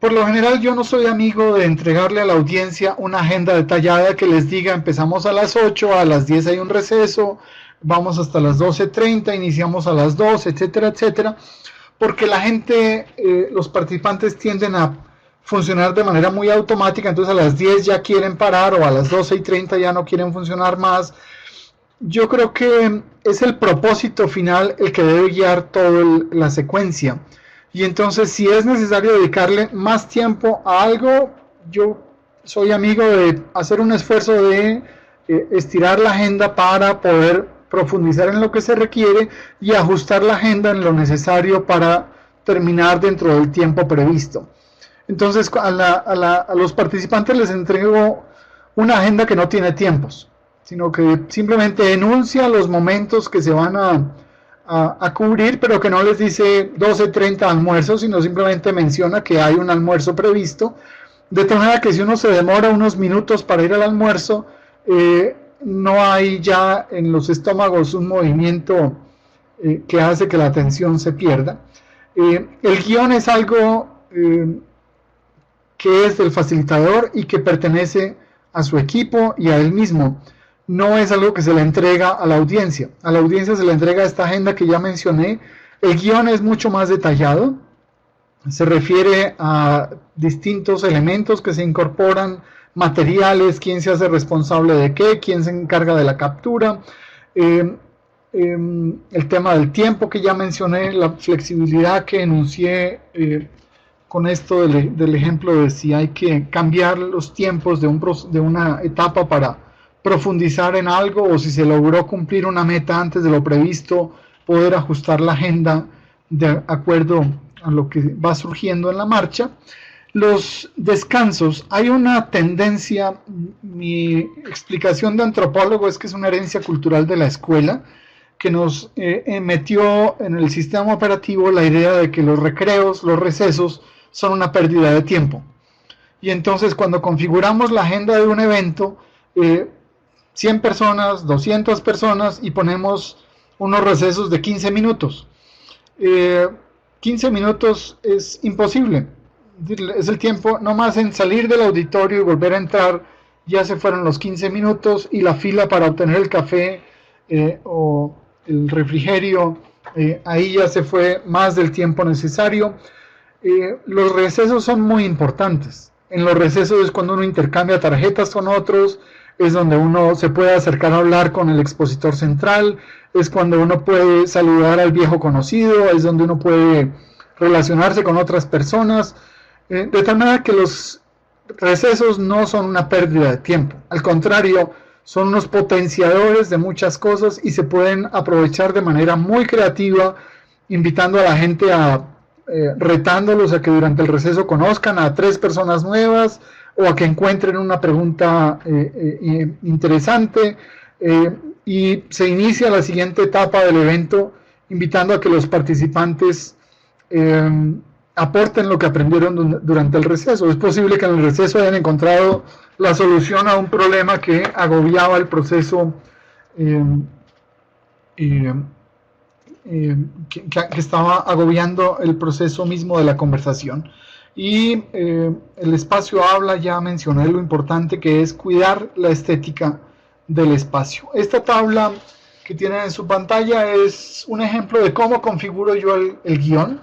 Por lo general yo no soy amigo de entregarle a la audiencia una agenda detallada que les diga empezamos a las 8, a las 10 hay un receso, vamos hasta las 12:30, iniciamos a las 2, etcétera, etcétera, porque la gente, los participantes tienden a funcionar de manera muy automática, entonces a las 10 ya quieren parar o a las 12:30 ya no quieren funcionar más. Yo creo que es el propósito final el que debe guiar toda la secuencia. Y entonces, si es necesario dedicarle más tiempo a algo, yo soy amigo de hacer un esfuerzo de estirar la agenda para poder profundizar en lo que se requiere y ajustar la agenda en lo necesario para terminar dentro del tiempo previsto. Entonces, a los participantes les entrego una agenda que no tiene tiempos, sino que simplemente enuncia los momentos que se van a cubrir, pero que no les dice 12:30 almuerzo, sino simplemente menciona que hay un almuerzo previsto, de tal manera que si uno se demora unos minutos para ir al almuerzo, no hay ya en los estómagos un movimiento que hace que la atención se pierda. El guión es algo que es del facilitador y que pertenece a su equipo y a él mismo. No es algo que se le entrega a la audiencia. A la audiencia se le entrega esta agenda que ya mencioné. El guión es mucho más detallado. Se refiere a distintos elementos que se incorporan, materiales, quién se hace responsable de qué, quién se encarga de la captura, el tema del tiempo que ya mencioné, la flexibilidad que enuncié con esto del ejemplo de si hay que cambiar los tiempos de una etapa para profundizar en algo, o si se logró cumplir una meta antes de lo previsto, poder ajustar la agenda de acuerdo a lo que va surgiendo en la marcha. Los descansos, hay una tendencia, mi explicación de antropólogo es que es una herencia cultural de la escuela, que nos metió en el sistema operativo la idea de que los recreos, los recesos, son una pérdida de tiempo. y entonces cuando configuramos la agenda de un evento, 100 personas, 200 personas, y ponemos unos recesos de 15 minutos. 15 minutos es imposible. Es el tiempo nomás en salir del auditorio y volver a entrar, ya se fueron los 15 minutos, y la fila para obtener el café o el refrigerio, ahí ya se fue más del tiempo necesario. Los recesos son muy importantes. En los recesos es cuando uno intercambia tarjetas con otros, es donde uno se puede acercar a hablar con el expositor central, es cuando uno puede saludar al viejo conocido, es donde uno puede relacionarse con otras personas, de tal manera que los recesos no son una pérdida de tiempo, al contrario, son unos potenciadores de muchas cosas y se pueden aprovechar de manera muy creativa, invitando a la gente retándolos a que durante el receso conozcan a 3 personas nuevas, o a que encuentren una pregunta interesante, y se inicia la siguiente etapa del evento invitando a que los participantes aporten lo que aprendieron durante el receso. Es posible que en el receso hayan encontrado la solución a un problema que agobiaba el proceso, que estaba agobiando el proceso mismo de la conversación. Y el espacio habla, ya mencioné lo importante que es cuidar la estética del espacio. Esta tabla que tienen en su pantalla es un ejemplo de cómo configuro yo el guión,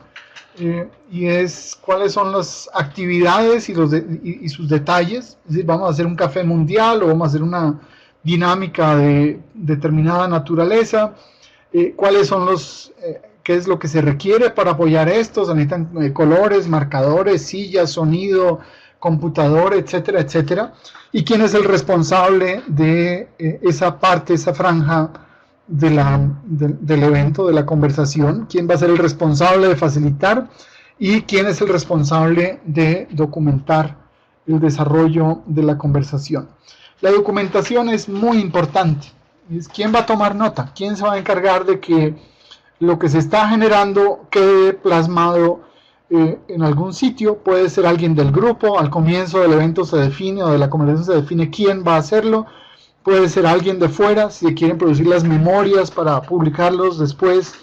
y es cuáles son las actividades y sus detalles. Es decir, vamos a hacer un café mundial o vamos a hacer una dinámica de determinada naturaleza, cuáles son qué es lo que se requiere para apoyar esto. Se necesitan colores, marcadores, sillas, sonido, computador, etcétera, etcétera. Y quién es el responsable de esa parte, esa franja del evento, de la conversación, quién va a ser el responsable de facilitar y quién es el responsable de documentar el desarrollo de la conversación. La documentación es muy importante. Es quién va a tomar nota, quién se va a encargar de que lo que se está generando quede plasmado en algún sitio. Puede ser alguien del grupo, al comienzo del evento se define, o de la conversación se define quién va a hacerlo. Puede ser alguien de fuera, si quieren producir las memorias para publicarlos después.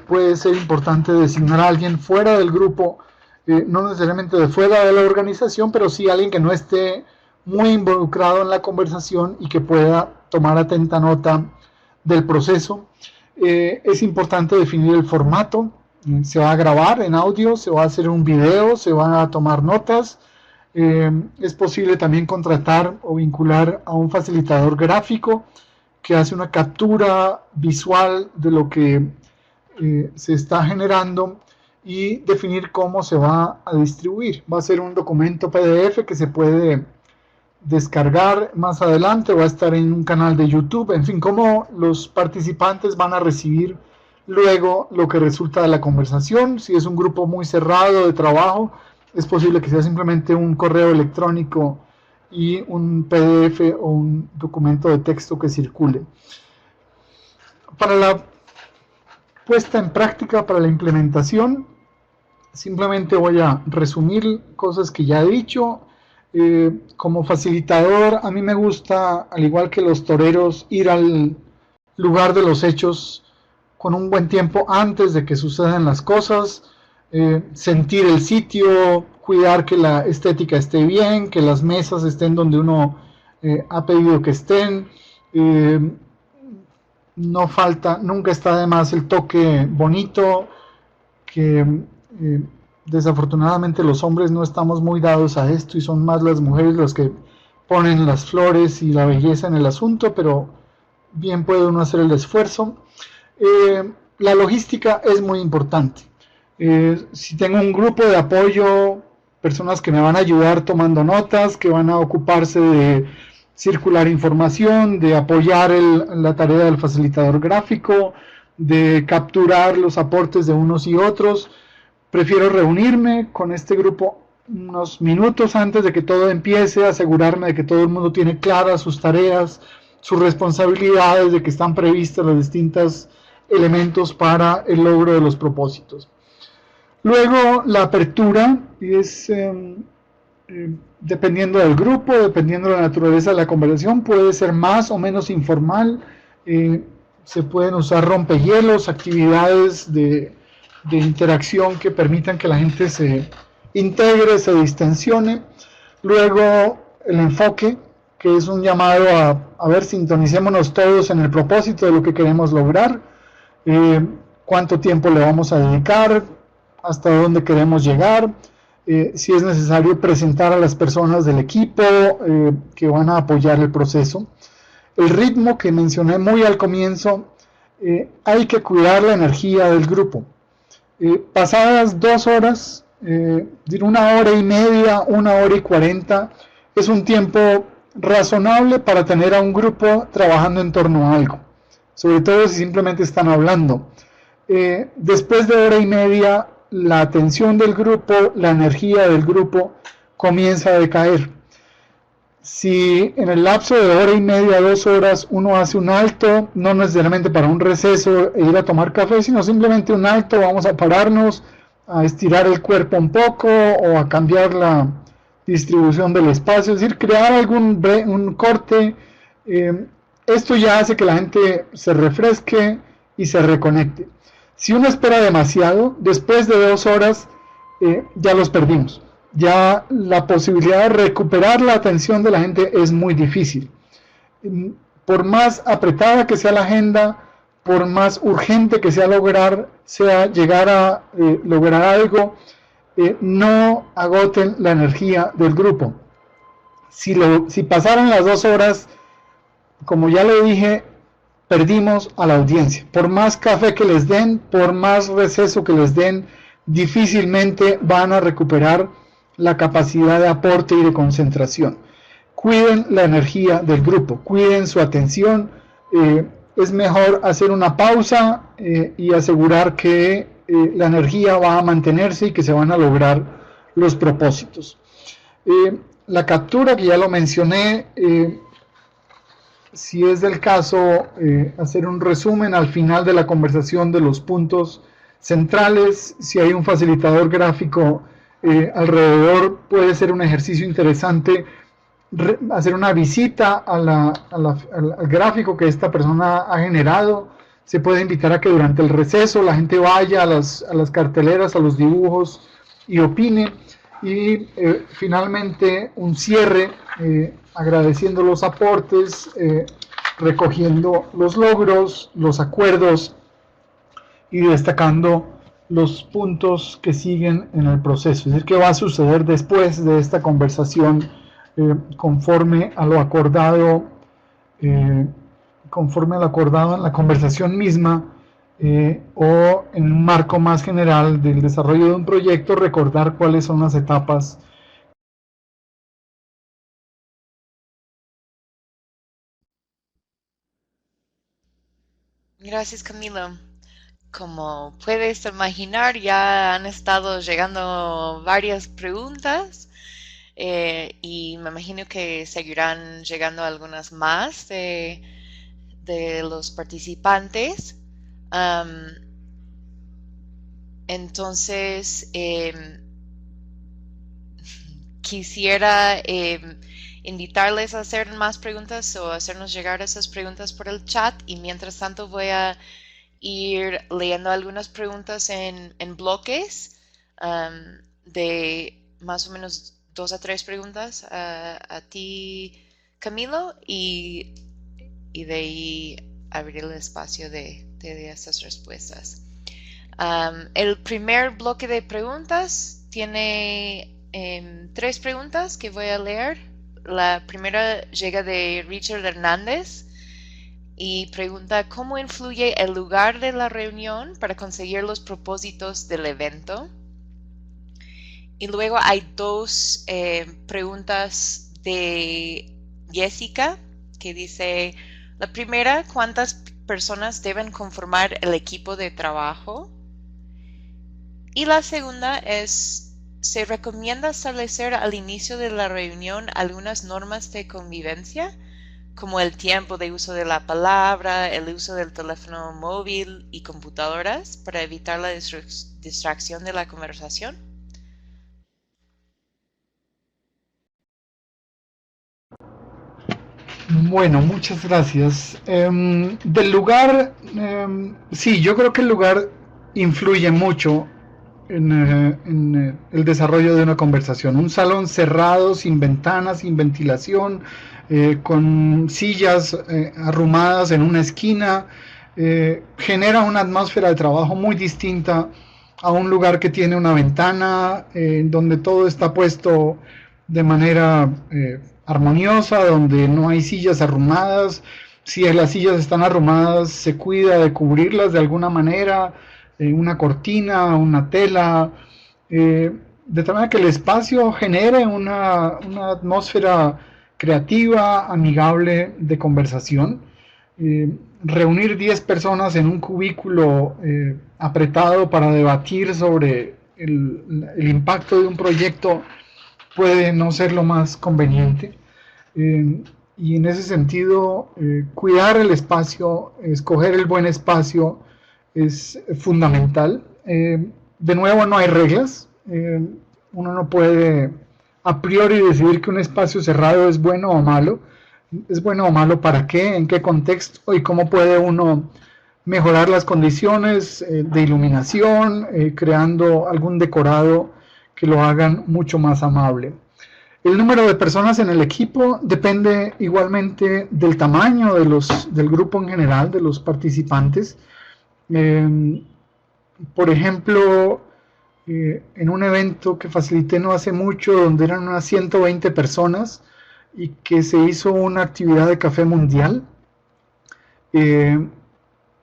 Puede ser importante designar a alguien fuera del grupo, no necesariamente de fuera de la organización, pero sí alguien que no esté muy involucrado en la conversación y que pueda tomar atenta nota del proceso. Es importante definir el formato. Se va a grabar en audio, se va a hacer un video, se van a tomar notas. Es posible también contratar o vincular a un facilitador gráfico que hace una captura visual de lo que se está generando y definir cómo se va a distribuir. Va a ser un documento PDF que se puede descargar más adelante, va a estar en un canal de YouTube, en fin, cómo los participantes van a recibir luego lo que resulta de la conversación. Si es un grupo muy cerrado de trabajo, es posible que sea simplemente un correo electrónico y un PDF o un documento de texto que circule. Para la puesta en práctica, para la implementación, simplemente voy a resumir cosas que ya he dicho. Como facilitador, a mí me gusta, al igual que los toreros, ir al lugar de los hechos con un buen tiempo antes de que sucedan las cosas, sentir el sitio, cuidar que la estética esté bien, que las mesas estén donde uno ha pedido que estén. No falta, nunca está de más el toque bonito, que desafortunadamente los hombres no estamos muy dados a esto y son más las mujeres las que ponen las flores y la belleza en el asunto, pero bien puede uno hacer el esfuerzo. La logística es muy importante. Si tengo un grupo de apoyo, personas que me van a ayudar tomando notas, que van a ocuparse de circular información, de apoyar la tarea del facilitador gráfico, de capturar los aportes de unos y otros, prefiero reunirme con este grupo unos minutos antes de que todo empiece, asegurarme de que todo el mundo tiene claras sus tareas, sus responsabilidades, de que están previstas los distintos elementos para el logro de los propósitos. Luego, la apertura es dependiendo del grupo, dependiendo de la naturaleza de la conversación, puede ser más o menos informal. eh, Se pueden usar rompehielos, actividades de interacción que permitan que la gente se integre, se distensione. Luego el enfoque, que es un llamado a ver, sintonicémonos todos en el propósito de lo que queremos lograr, cuánto tiempo le vamos a dedicar, hasta dónde queremos llegar, si es necesario presentar a las personas del equipo que van a apoyar el proceso. El ritmo que mencioné muy al comienzo, hay que cuidar la energía del grupo. Pasadas 2 horas, 1 hora y media, 1 hora y 40, es un tiempo razonable para tener a un grupo trabajando en torno a algo, sobre todo si simplemente están hablando. Después de 1 hora y media, la atención del grupo, la energía del grupo comienza a decaer. Si en el lapso de 1 hora y media, 2 horas, uno hace un alto, no necesariamente para un receso e ir a tomar café, sino simplemente un alto, vamos a pararnos, a estirar el cuerpo un poco o a cambiar la distribución del espacio, es decir, crear un corte. Esto ya hace que la gente se refresque y se reconecte. Si uno espera demasiado, después de 2 horas ya los perdimos. Ya la posibilidad de recuperar la atención de la gente es muy difícil. Por más apretada que sea la agenda, por más urgente que sea llegar a lograr algo, no agoten la energía del grupo. Si pasaron las 2 horas, como ya le dije, perdimos a la audiencia. Por más café que les den, por más receso que les den, difícilmente van a recuperar la capacidad de aporte y de concentración. Cuiden la energía del grupo, cuiden su atención. Es mejor hacer una pausa y asegurar que la energía va a mantenerse y que se van a lograr los propósitos. La captura, que ya lo mencioné, si es del caso, hacer un resumen al final de la conversación de los puntos centrales. Si hay un facilitador gráfico alrededor, puede ser un ejercicio interesante hacer una visita al gráfico que esta persona ha generado. Se puede invitar a que durante el receso la gente vaya a las carteleras, a los dibujos y opine. Y finalmente un cierre, agradeciendo los aportes, recogiendo los logros, los acuerdos y destacando los puntos que siguen en el proceso. Es decir, qué va a suceder después de esta conversación conforme a lo acordado en la conversación misma, o en un marco más general del desarrollo de un proyecto, recordar cuáles son las etapas. Gracias, Camilo. Como puedes imaginar, ya han estado llegando varias preguntas, y me imagino que seguirán llegando algunas más de los participantes. Am, entonces, quisiera invitarles a hacer más preguntas o hacernos llegar esas preguntas por el chat, y mientras tanto voy a ir leyendo algunas preguntas en bloques, de más o menos 2 a 3 preguntas a ti, Camilo, y de ahí abrir el espacio de estas respuestas. El primer bloque de preguntas tiene 3 preguntas que voy a leer. La primera llega de Richard Hernández y pregunta: ¿cómo influye el lugar de la reunión para conseguir los propósitos del evento? Y luego hay 2 preguntas de Jessica, que dice: la primera, ¿cuántas personas deben conformar el equipo de trabajo? Y la segunda es: ¿se recomienda establecer al inicio de la reunión algunas normas de convivencia, como el tiempo de uso de la palabra, el uso del teléfono móvil y computadoras para evitar la distracción de la conversación? Bueno, muchas gracias. Del lugar, sí, yo creo que el lugar influye mucho en el desarrollo de una conversación. Un salón cerrado, sin ventanas, sin ventilación, con sillas arrumadas en una esquina, genera una atmósfera de trabajo muy distinta a un lugar que tiene una ventana, donde todo está puesto de manera armoniosa, donde no hay sillas arrumadas. Si las sillas están arrumadas, se cuida de cubrirlas de alguna manera, una cortina, una tela, de tal manera que el espacio genere una atmósfera creativa, amigable de conversación. Reunir 10 personas en un cubículo apretado para debatir sobre el impacto de un proyecto puede no ser lo más conveniente. Y en ese sentido, cuidar el espacio, escoger el buen espacio es fundamental. De nuevo, no hay reglas. Uno no puede a priori decidir que un espacio cerrado es bueno o malo. ¿Es bueno o malo para qué? ¿En qué contexto? ¿Y cómo puede uno mejorar las condiciones de iluminación, creando algún decorado que lo hagan mucho más amable? El número de personas en el equipo depende igualmente del tamaño del grupo en general, de los participantes. Por ejemplo, en un evento que facilité no hace mucho, donde eran unas 120 personas y que se hizo una actividad de café mundial,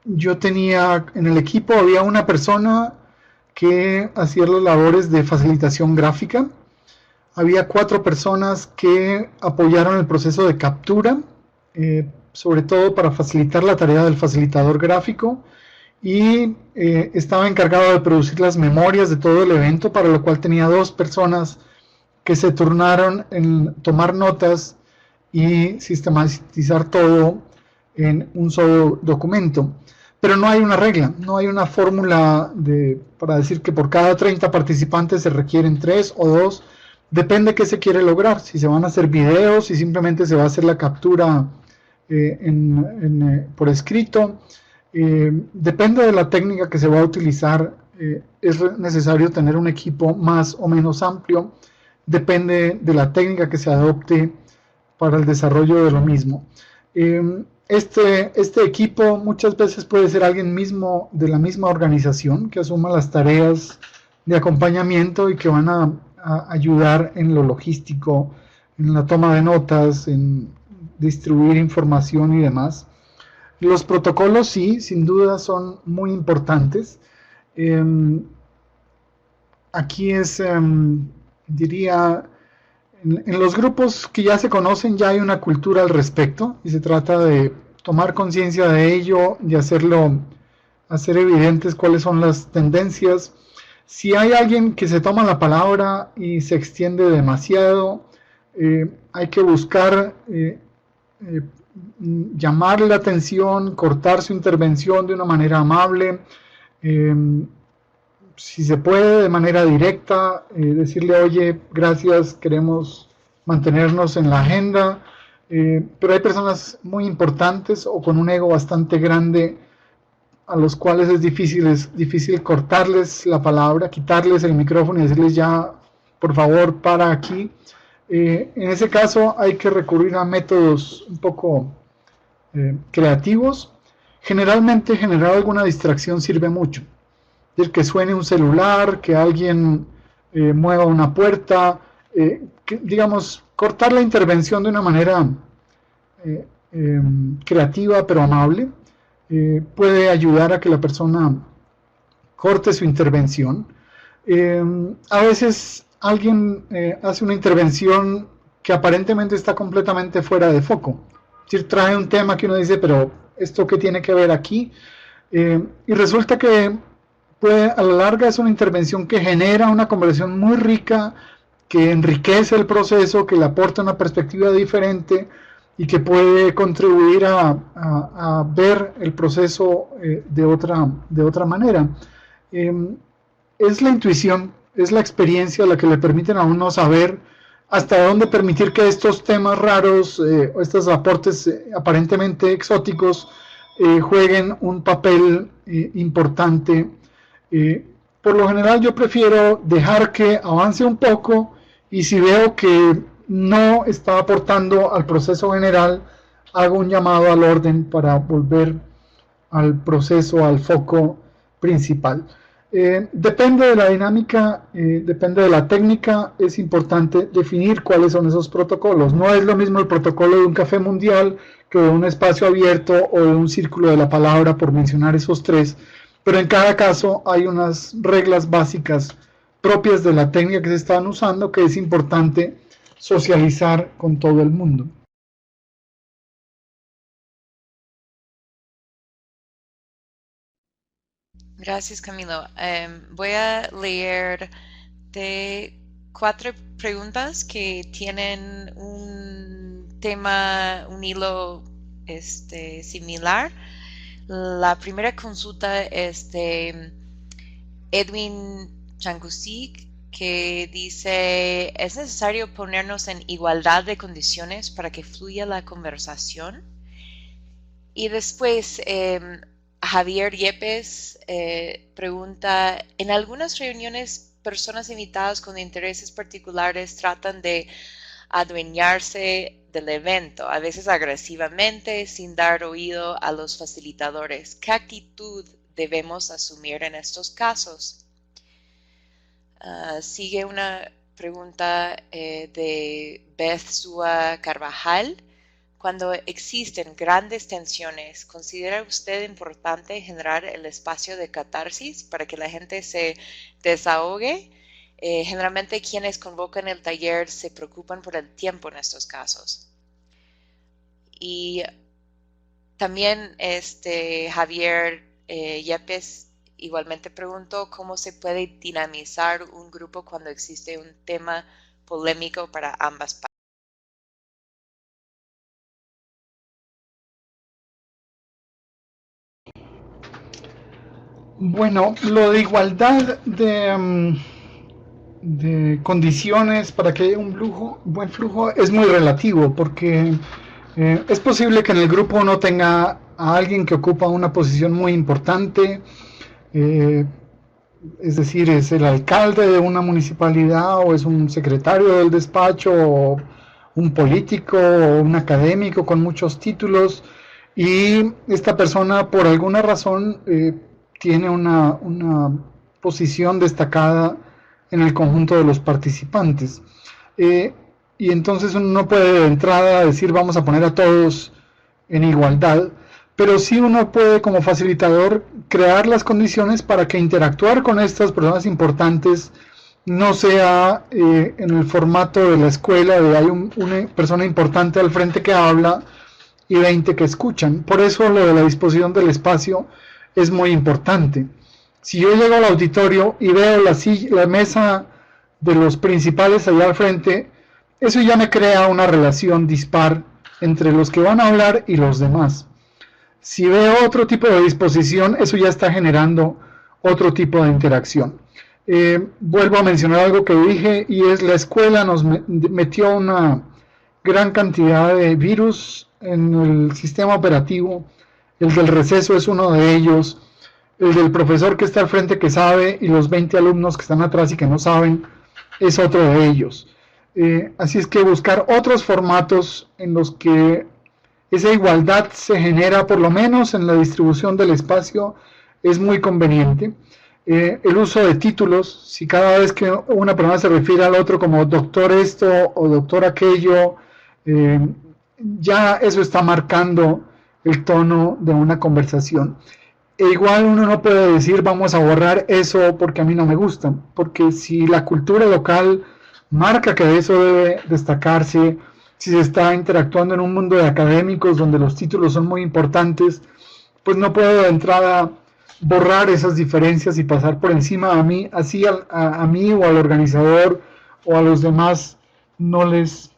yo tenía en el equipo, había una persona que hacía las labores de facilitación gráfica. Había 4 personas que apoyaron el proceso de captura, sobre todo para facilitar la tarea del facilitador gráfico, y estaba encargado de producir las memorias de todo el evento, para lo cual tenía 2 personas que se turnaron en tomar notas y sistematizar todo en un solo documento. Pero no hay una regla, no hay una fórmula para decir que por cada 30 participantes se requieren 3 o 2. Depende qué se quiere lograr, si se van a hacer videos, si simplemente se va a hacer la captura por escrito. Depende de la técnica que se va a utilizar. Es necesario tener un equipo más o menos amplio. Depende de la técnica que se adopte para el desarrollo de lo mismo. Este equipo muchas veces puede ser alguien mismo de la misma organización que asuma las tareas de acompañamiento y que van a ayudar en lo logístico, en la toma de notas, en distribuir información y demás. Los protocolos sí, sin duda son muy importantes. Aquí diría, en los grupos que ya se conocen ya hay una cultura al respecto y se trata de tomar conciencia de ello y hacer evidentes cuáles son las tendencias. Si hay alguien que se toma la palabra y se extiende demasiado, hay que buscar llamarle la atención, cortar su intervención de una manera amable, si se puede de manera directa, decirle, oye, gracias, queremos mantenernos en la agenda, pero hay personas muy importantes o con un ego bastante grande a los cuales es difícil cortarles la palabra, quitarles el micrófono y decirles ya, por favor, para aquí. En ese caso hay que recurrir a métodos un poco creativos. Generalmente generar alguna distracción sirve mucho. Es decir, que suene un celular, que alguien mueva una puerta, digamos, cortar la intervención de una manera creativa pero amable. Puede ayudar a que la persona corte su intervención. A veces alguien hace una intervención que aparentemente está completamente fuera de foco. Es decir, trae un tema que uno dice, pero ¿esto qué tiene que ver aquí? Y resulta que a la larga es una intervención que genera una conversación muy rica, que enriquece el proceso, que le aporta una perspectiva diferente y que puede contribuir a ver el proceso de otra manera. Es la intuición, es la experiencia la que le permiten a uno saber hasta dónde permitir que estos temas raros, o estos aportes aparentemente exóticos, jueguen un papel importante. Por lo general yo prefiero dejar que avance un poco, y si veo que no está aportando al proceso general, hago un llamado al orden para volver al proceso, al foco principal. Depende de la dinámica, depende de la técnica. Es importante definir cuáles son esos protocolos. No es lo mismo el protocolo de un café mundial que de un espacio abierto o de un círculo de la palabra, por mencionar esos tres, pero en cada caso hay unas reglas básicas propias de la técnica que se están usando, que es importante socializar con todo el mundo. Gracias, Camilo. Voy a leer de 4 preguntas que tienen un tema, un hilo similar. La primera consulta es de Edwin Changuzik, que dice: ¿es necesario ponernos en igualdad de condiciones para que fluya la conversación? Y después Javier Yepes pregunta: en algunas reuniones personas invitadas con intereses particulares tratan de adueñarse del evento, a veces agresivamente, sin dar oído a los facilitadores. ¿Qué actitud debemos asumir en estos casos? Sigue una pregunta de Beth Sua Carvajal. Cuando existen grandes tensiones, ¿considera usted importante generar el espacio de catarsis para que la gente se desahogue? Generalmente quienes convocan el taller se preocupan por el tiempo en estos casos. Y también Javier Yepes igualmente preguntó cómo se puede dinamizar un grupo cuando existe un tema polémico para ambas partes. Bueno, lo de igualdad de condiciones para que haya un buen flujo es muy relativo, porque es posible que en el grupo uno tenga a alguien que ocupa una posición muy importante, es decir, es el alcalde de una municipalidad, o es un secretario del despacho, o un político, o un académico con muchos títulos, y esta persona por alguna razón tiene una posición destacada en el conjunto de los participantes. Y entonces uno no puede de entrada decir vamos a poner a todos en igualdad, pero sí uno puede, como facilitador, crear las condiciones para que interactuar con estas personas importantes no sea en el formato de la escuela, de hay una persona importante al frente que habla y 20 que escuchan. Por eso lo de la disposición del espacio es muy importante. Si yo llego al auditorio y veo la mesa de los principales allá al frente, eso ya me crea una relación dispar entre los que van a hablar y los demás. Si veo otro tipo de disposición, eso ya está generando otro tipo de interacción. Vuelvo a mencionar algo que dije, y es: la escuela nos metió una gran cantidad de virus en el sistema operativo. El del receso es uno de ellos, el del profesor que está al frente que sabe y los 20 alumnos que están atrás y que no saben es otro de ellos. Así es que buscar otros formatos en los que esa igualdad se genera, por lo menos en la distribución del espacio, es muy conveniente. El uso de títulos, si cada vez que una persona se refiere al otro como doctor esto o doctor aquello, ya eso está marcando el tono de una conversación. E igual uno no puede decir vamos a borrar eso porque a mí no me gusta, porque si la cultura local marca que eso debe destacarse, si se está interactuando en un mundo de académicos donde los títulos son muy importantes, pues no puedo de entrada borrar esas diferencias y pasar por encima. A mí, así a mí o al organizador o a los demás no les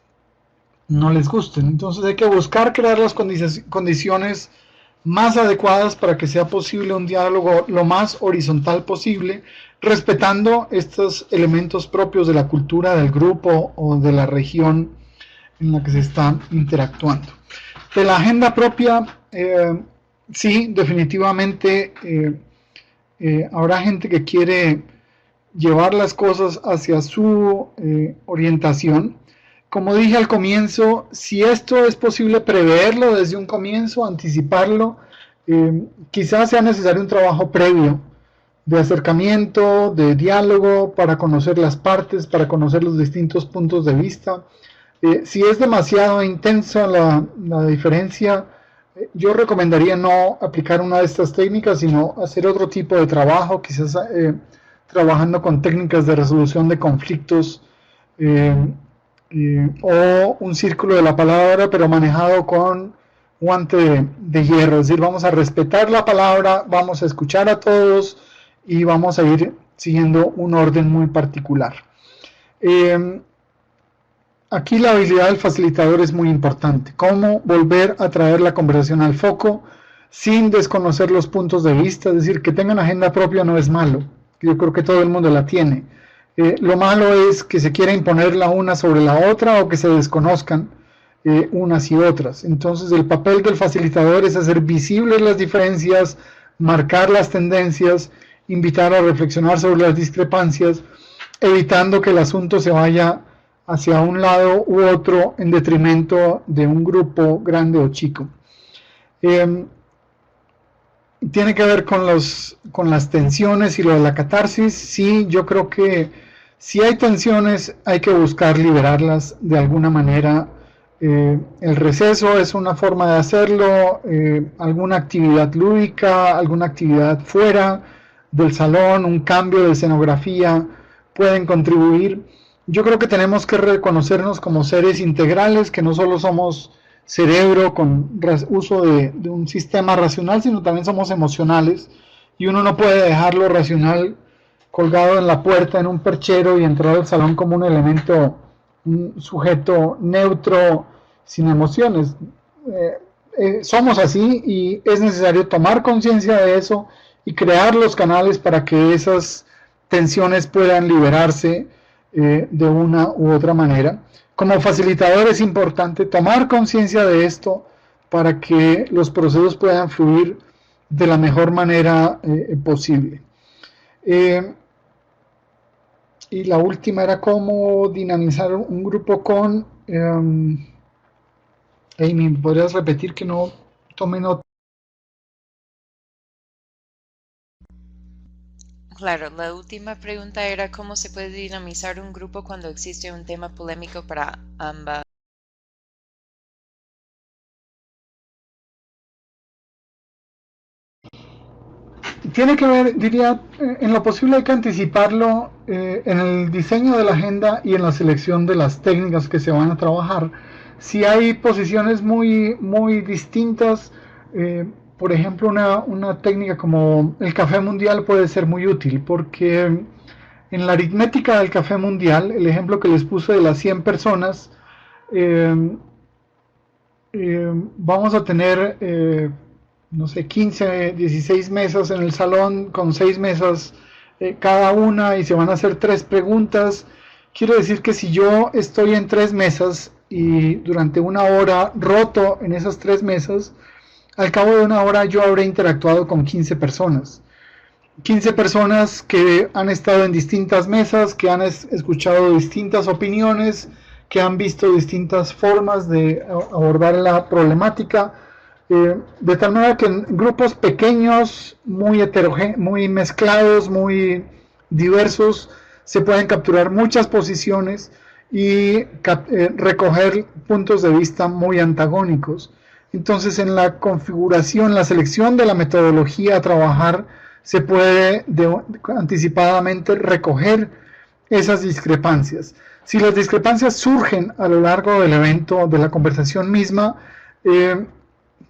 gusten. Entonces hay que buscar crear las condiciones más adecuadas para que sea posible un diálogo lo más horizontal posible, respetando estos elementos propios de la cultura del grupo o de la región en la que se está interactuando. De la agenda propia, sí, definitivamente habrá gente que quiere llevar las cosas hacia su orientación. Como dije al comienzo, si esto es posible preverlo desde un comienzo, anticiparlo, quizás sea necesario un trabajo previo de acercamiento, de diálogo, para conocer las partes, para conocer los distintos puntos de vista. Si es demasiado intensa la diferencia, yo recomendaría no aplicar una de estas técnicas, sino hacer otro tipo de trabajo, quizás trabajando con técnicas de resolución de conflictos, o un círculo de la palabra, pero manejado con guante de hierro. Es decir, vamos a respetar la palabra, vamos a escuchar a todos y vamos a ir siguiendo un orden muy particular. Aquí la habilidad del facilitador es muy importante. Cómo volver a traer la conversación al foco sin desconocer los puntos de vista. Es decir, que tengan agenda propia no es malo. Yo creo que todo el mundo la tiene. Lo malo es que se quiera imponer la una sobre la otra o que se desconozcan unas y otras. Entonces el papel del facilitador es hacer visibles las diferencias, marcar las tendencias, invitar a reflexionar sobre las discrepancias, evitando que el asunto se vaya hacia un lado u otro en detrimento de un grupo grande o chico. Tiene que ver con las tensiones y lo de la catarsis. Sí, yo creo que si hay tensiones hay que buscar liberarlas de alguna manera. El receso es una forma de hacerlo, alguna actividad lúdica, alguna actividad fuera del salón, un cambio de escenografía pueden contribuir. Yo creo que tenemos que reconocernos como seres integrales, que no solo somos cerebro con uso de un sistema racional, sino también somos emocionales, y uno no puede dejar lo racional colgado en la puerta en un perchero y entrar al salón como un elemento, un sujeto neutro sin emociones. Somos así y es necesario tomar conciencia de eso y crear los canales para que esas tensiones puedan liberarse de una u otra manera. Como facilitador es importante tomar conciencia de esto para que los procesos puedan fluir de la mejor manera posible. Y la última era cómo dinamizar un grupo con... Amy, ¿podrías repetir que no tome nota? Claro, la última pregunta era cómo se puede dinamizar un grupo cuando existe un tema polémico para ambas. Tiene que ver, diría, en lo posible hay que anticiparlo en el diseño de la agenda y en la selección de las técnicas que se van a trabajar. Si hay posiciones muy distintas, por ejemplo, una técnica como el café mundial puede ser muy útil, porque en la aritmética del café mundial, el ejemplo que les puse de las 100 personas, vamos a tener, no sé, 15, 16 mesas en el salón con 6 mesas cada una, y se van a hacer 3 preguntas. Quiere decir que si yo estoy en 3 mesas y durante una hora roto en esas 3 mesas, al cabo de una hora yo habré interactuado con 15 personas. 15 personas que han estado en distintas mesas, que han escuchado distintas opiniones, que han visto distintas formas de abordar la problemática, de tal manera que en grupos pequeños, muy mezclados, muy diversos, se pueden capturar muchas posiciones y recoger puntos de vista muy antagónicos. Entonces, en la configuración, la selección de la metodología a trabajar, se puede anticipadamente recoger esas discrepancias. Si las discrepancias surgen a lo largo del evento, de la conversación misma,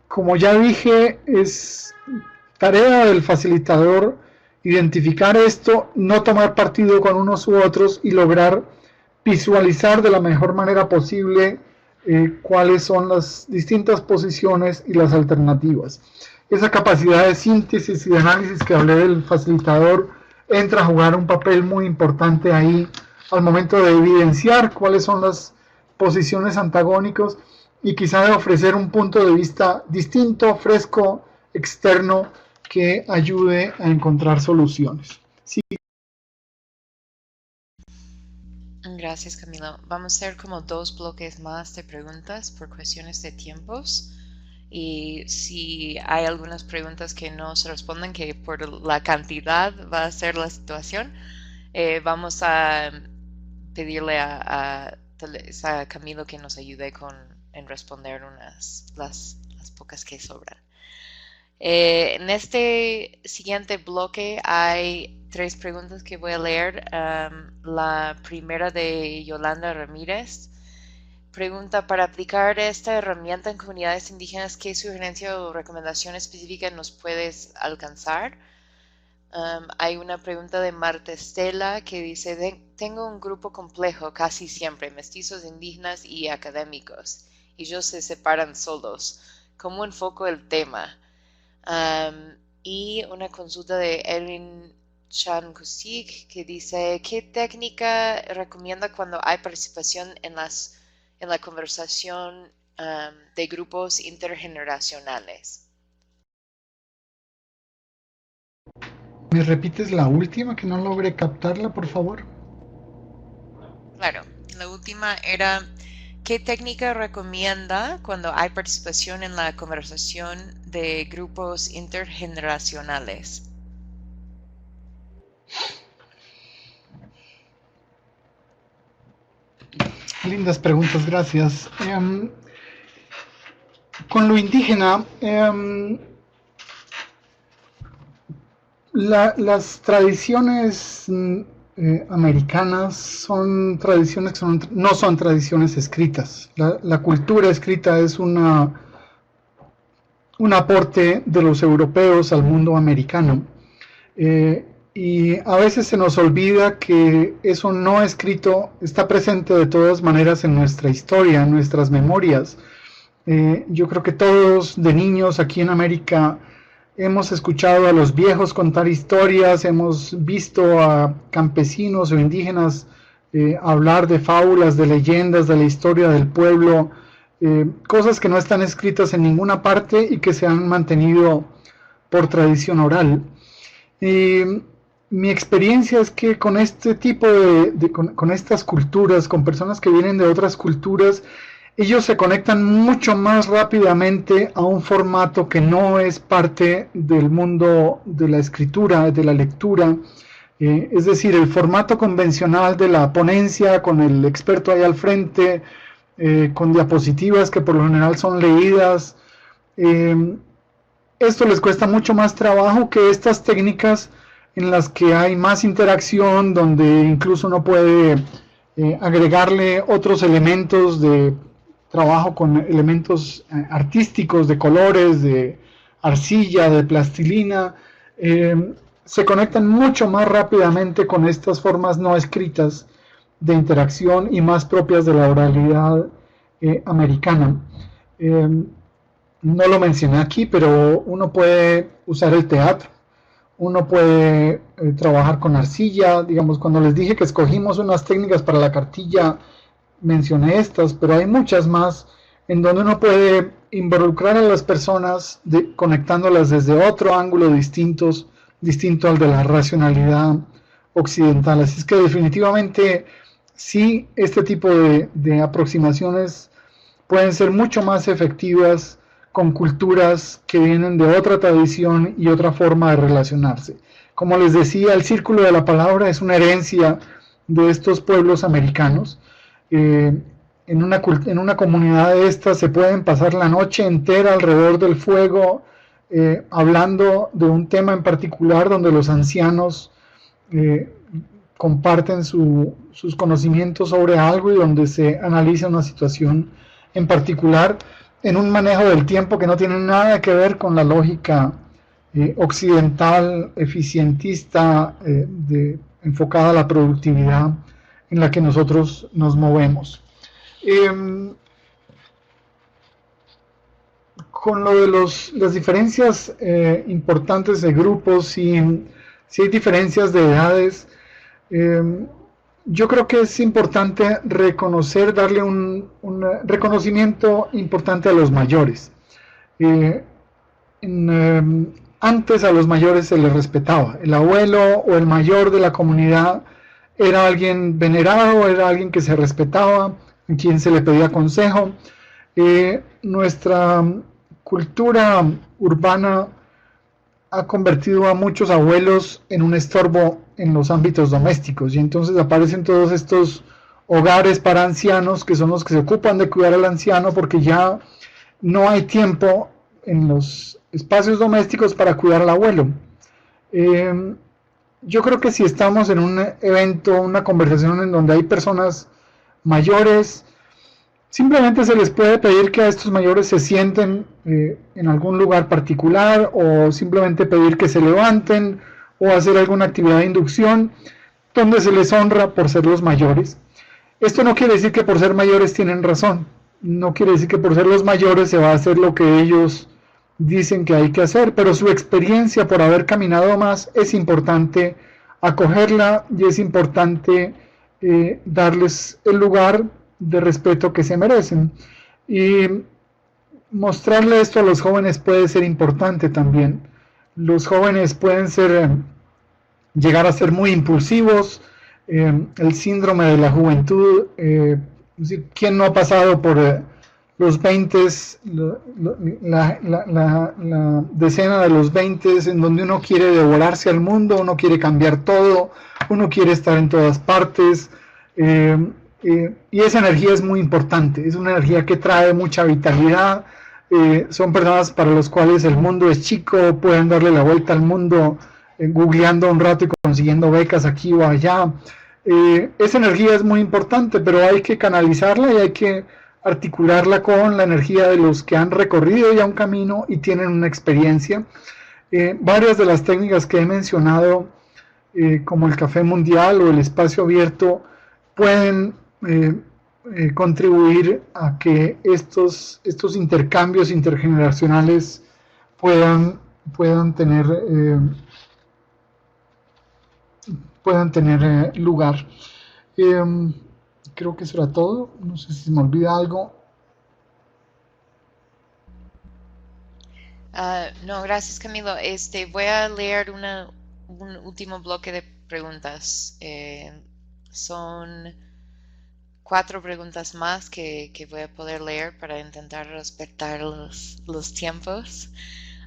como ya dije, es tarea del facilitador identificar esto, no tomar partido con unos u otros y lograr visualizar de la mejor manera posible cuáles son las distintas posiciones y las alternativas. esa capacidad de síntesis y de análisis que hablé del facilitador entra a jugar un papel muy importante ahí al momento de evidenciar cuáles son las posiciones antagónicas y quizá de ofrecer un punto de vista distinto, fresco, externo, que ayude a encontrar soluciones. Sí. Gracias, Camilo. Vamos a hacer como 2 bloques más de preguntas por cuestiones de tiempos. Y si hay algunas preguntas que no se responden, que por la cantidad va a ser la situación, vamos a pedirle a Camilo que nos ayude en responder las pocas que sobran. En este siguiente bloque hay 3 preguntas que voy a leer. La primera de Yolanda Ramírez. Pregunta, para aplicar esta herramienta en comunidades indígenas, ¿qué sugerencia o recomendación específica nos puedes alcanzar? Hay una pregunta de Marta Estela que dice, tengo un grupo complejo casi siempre, mestizos, indígenas y académicos, y ellos se separan solos. ¿Cómo enfoco el tema? Y una consulta de Erin Chan Kusik que dice, ¿qué técnica recomienda cuando hay participación en la conversación de grupos intergeneracionales? ¿Me repites la última que no logré captarla, por favor? Claro, la última era, ¿qué técnica recomienda cuando hay participación en la conversación de grupos intergeneracionales? Lindas preguntas, gracias. Con lo indígena, las tradiciones americanas son tradiciones que no son tradiciones escritas. La cultura escrita es un aporte de los europeos al mundo americano. Y a veces se nos olvida que eso no escrito está presente de todas maneras en nuestra historia, en nuestras memorias. Yo creo que todos de niños aquí en América hemos escuchado a los viejos contar historias, hemos visto a campesinos o indígenas hablar de fábulas, de leyendas, de la historia del pueblo, cosas que no están escritas en ninguna parte y que se han mantenido por tradición oral. Mi experiencia es que con este tipo con estas culturas, con personas que vienen de otras culturas, ellos se conectan mucho más rápidamente a un formato que no es parte del mundo de la escritura, de la lectura. Es decir, el formato convencional de la ponencia, con el experto ahí al frente, con diapositivas que por lo general son leídas. Esto les cuesta mucho más trabajo que estas técnicas en las que hay más interacción, donde incluso uno puede agregarle otros elementos de trabajo con elementos artísticos, de colores, de arcilla, de plastilina. Se conectan mucho más rápidamente con estas formas no escritas de interacción y más propias de la oralidad americana. No lo mencioné aquí, pero uno puede usar el teatro, uno puede trabajar con arcilla. Digamos, cuando les dije que escogimos unas técnicas para la cartilla, mencioné estas, pero hay muchas más en donde uno puede involucrar a las personas conectándolas desde otro ángulo distinto al de la racionalidad occidental. Así es que definitivamente sí, este tipo de aproximaciones pueden ser mucho más efectivas con culturas que vienen de otra tradición y otra forma de relacionarse. Como les decía, el círculo de la palabra es una herencia de estos pueblos americanos. En una comunidad de estas se pueden pasar la noche entera alrededor del fuego hablando de un tema en particular, donde los ancianos comparten sus conocimientos sobre algo y donde se analiza una situación en particular, en un manejo del tiempo que no tiene nada que ver con la lógica occidental, eficientista, enfocada a la productividad en la que nosotros nos movemos. con lo de las diferencias importantes de grupos, si hay diferencias de edades, yo creo que es importante reconocer, darle un reconocimiento importante a los mayores. Eh, Antes a los mayores se les respetaba. El abuelo o el mayor de la comunidad era alguien venerado, era alguien que se respetaba, a quien se le pedía consejo. Nuestra cultura urbana ha convertido a muchos abuelos en un estorbo en los ámbitos domésticos, y entonces aparecen todos estos hogares para ancianos que son los que se ocupan de cuidar al anciano, porque ya no hay tiempo en los espacios domésticos para cuidar al abuelo. Yo creo que si estamos en un evento, una conversación en donde hay personas mayores, simplemente se les puede pedir que a estos mayores se sienten en algún lugar particular, o simplemente pedir que se levanten, o hacer alguna actividad de inducción donde se les honra por ser los mayores. Esto no quiere decir que por ser mayores tienen razón, no quiere decir que por ser los mayores se va a hacer lo que ellos dicen que hay que hacer, pero su experiencia por haber caminado más es importante acogerla, y es importante darles el lugar de respeto que se merecen. Y mostrarle esto a los jóvenes puede ser importante también. Los jóvenes pueden llegar a ser muy impulsivos, el síndrome de la juventud. ¿Quién no ha pasado por los 20, la decena de los 20, en donde uno quiere devorarse al mundo, uno quiere cambiar todo, uno quiere estar en todas partes? Y esa energía es muy importante, es una energía que trae mucha vitalidad. Son personas para las cuales el mundo es chico, pueden darle la vuelta al mundo googleando un rato y consiguiendo becas aquí o allá. Esa energía es muy importante, pero hay que canalizarla y hay que articularla con la energía de los que han recorrido ya un camino y tienen una experiencia. Varias de las técnicas que he mencionado, como el café mundial o el espacio abierto, pueden contribuir a que estos intercambios intergeneracionales puedan tener lugar. Creo que eso era todo. No sé si me olvida algo. No, gracias, Camilo. Voy a leer un último bloque de preguntas. Son 4 preguntas más que voy a poder leer para intentar respetar los tiempos.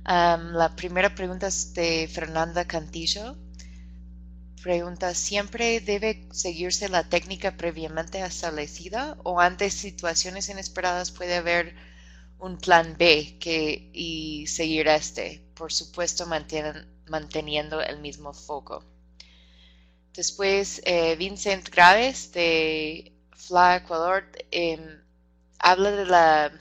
La primera pregunta es de Fernanda Cantillo. Pregunta: ¿siempre debe seguirse la técnica previamente establecida, o ante situaciones inesperadas puede haber un plan B y seguir por supuesto manteniendo el mismo foco? Después, Vincent Graves de FLA Ecuador habla de la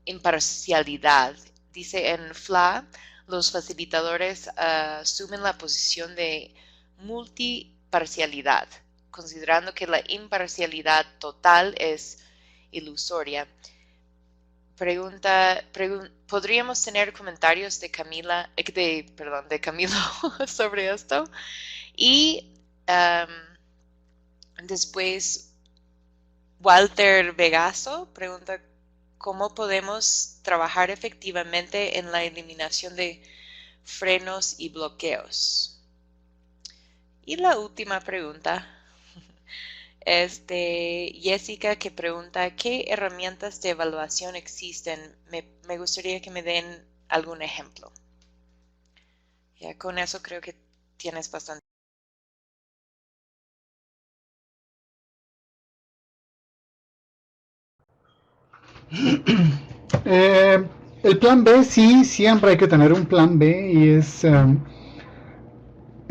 imparcialidad. Dice: en FLA los facilitadores asumen la posición de multiparcialidad, considerando que la imparcialidad total es ilusoria. ¿Podríamos tener comentarios de Camilo sobre esto? Y después, Walter Vegaso pregunta: ¿cómo podemos trabajar efectivamente en la eliminación de frenos y bloqueos? Y la última pregunta es de Jessica, que pregunta: ¿qué herramientas de evaluación existen? Me gustaría que me den algún ejemplo. Ya con eso creo que tienes bastante. El plan B, sí, siempre hay que tener un plan B, y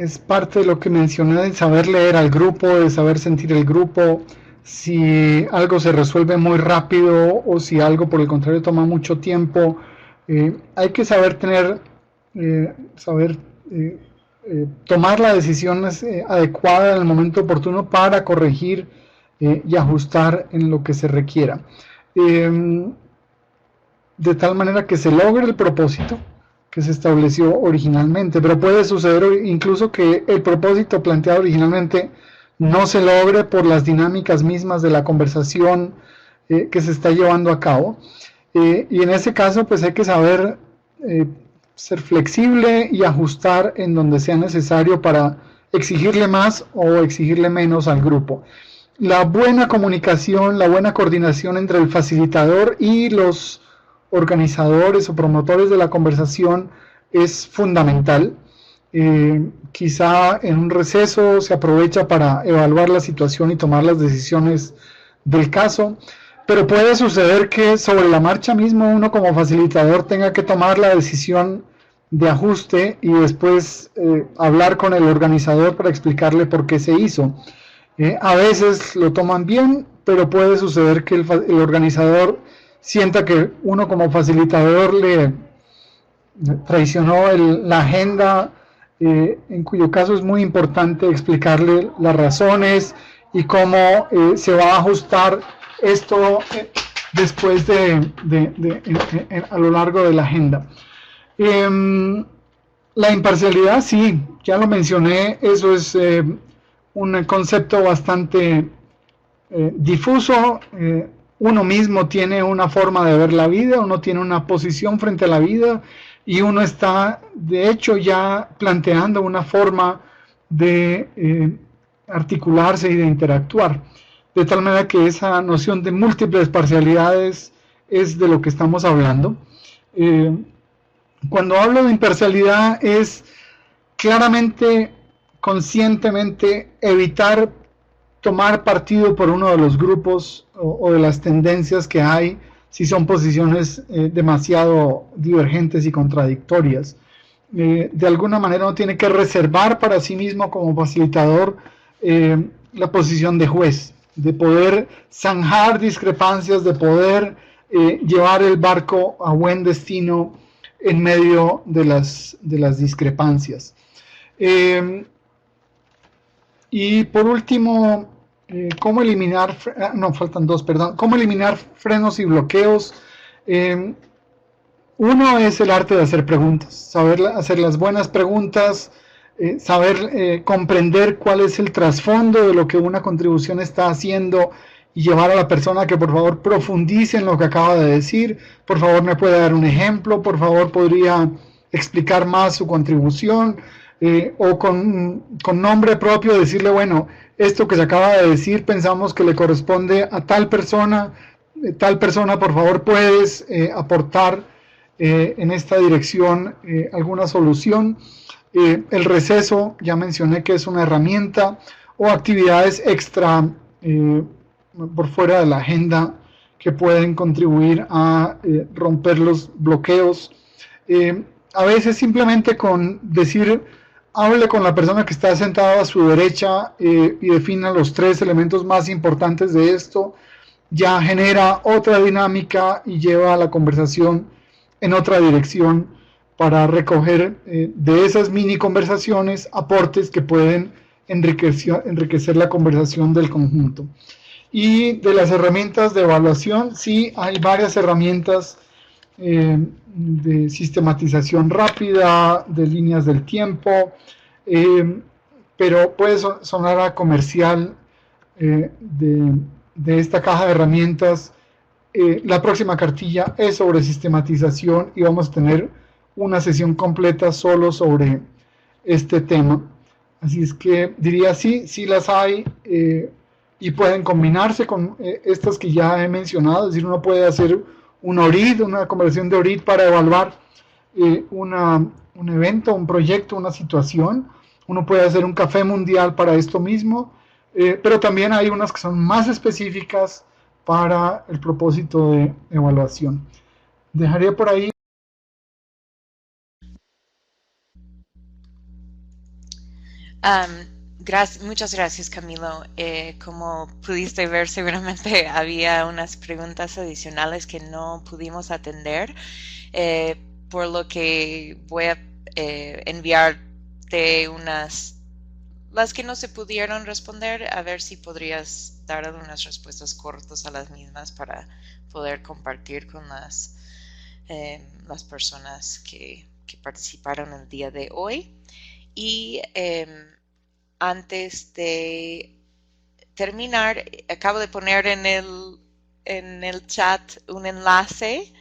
es parte de lo que mencioné, de saber leer al grupo, de saber sentir el grupo, si algo se resuelve muy rápido o si algo por el contrario toma mucho tiempo. Hay que saber tomar la decisión adecuada en el momento oportuno para corregir y ajustar en lo que se requiera. de tal manera que se logre el propósito que se estableció originalmente, pero puede suceder incluso que el propósito planteado originalmente no se logre por las dinámicas mismas de la conversación que se está llevando a cabo. Y en ese caso, pues hay que saber ser flexible y ajustar en donde sea necesario para exigirle más o exigirle menos al grupo. La buena comunicación, la buena coordinación entre el facilitador y los organizadores o promotores de la conversación es fundamental. Quizá en un receso se aprovecha para evaluar la situación y tomar las decisiones del caso, pero puede suceder que sobre la marcha mismo uno como facilitador tenga que tomar la decisión de ajuste y después hablar con el organizador para explicarle por qué se hizo. A veces lo toman bien, pero puede suceder que el organizador sienta que uno como facilitador le traicionó la agenda, en cuyo caso es muy importante explicarle las razones y cómo se va a ajustar esto después a lo largo de la agenda. La imparcialidad, sí, ya lo mencioné, eso es un concepto bastante difuso. Uno mismo tiene una forma de ver la vida, uno tiene una posición frente a la vida y uno está, de hecho, ya planteando una forma de articularse y de interactuar. De tal manera que esa noción de múltiples parcialidades es de lo que estamos hablando. Cuando hablo de imparcialidad es claramente, conscientemente evitar tomar partido por uno de los grupos o de las tendencias que hay si son posiciones demasiado divergentes y contradictorias. De alguna manera uno tiene que reservar para sí mismo como facilitador la posición de juez, de poder zanjar discrepancias, de poder llevar el barco a buen destino en medio de las discrepancias. Y por último, ¿cómo eliminar? Faltan dos, perdón. ¿Cómo eliminar frenos y bloqueos? Uno es el arte de hacer preguntas, saber hacer las buenas preguntas, saber comprender cuál es el trasfondo de lo que una contribución está haciendo y llevar a la persona que por favor profundice en lo que acaba de decir. Por favor, me puede dar un ejemplo, por favor, podría explicar más su contribución. O con nombre propio decirle, bueno, esto que se acaba de decir pensamos que le corresponde a tal persona por favor puedes aportar en esta dirección alguna solución. El receso, ya mencioné que es una herramienta, o actividades extra por fuera de la agenda que pueden contribuir a romper los bloqueos. A veces simplemente con decir, hable con la persona que está sentada a su derecha y defina los tres elementos más importantes de esto, ya genera otra dinámica y lleva a la conversación en otra dirección para recoger de esas mini conversaciones aportes que pueden enriquecer la conversación del conjunto. Y de las herramientas de evaluación, sí hay varias herramientas de sistematización rápida, de líneas del tiempo, pero puede sonar a comercial de esta caja de herramientas. La próxima cartilla es sobre sistematización y vamos a tener una sesión completa solo sobre este tema. Así es que diría sí las hay y pueden combinarse con estas que ya he mencionado. Es decir, uno puede hacer un ORID, una conversión de ORID para evaluar un evento, un proyecto, una situación. Uno puede hacer un café mundial para esto mismo, pero también hay unas que son más específicas para el propósito de evaluación. Dejaría por ahí. Muchas gracias, Camilo. Como pudiste ver, seguramente había unas preguntas adicionales que no pudimos atender, por lo que voy a enviarte las que no se pudieron responder, a ver si podrías dar algunas respuestas cortas a las mismas para poder compartir con las las personas que participaron el día de hoy. Y antes de terminar, acabo de poner en el chat un enlace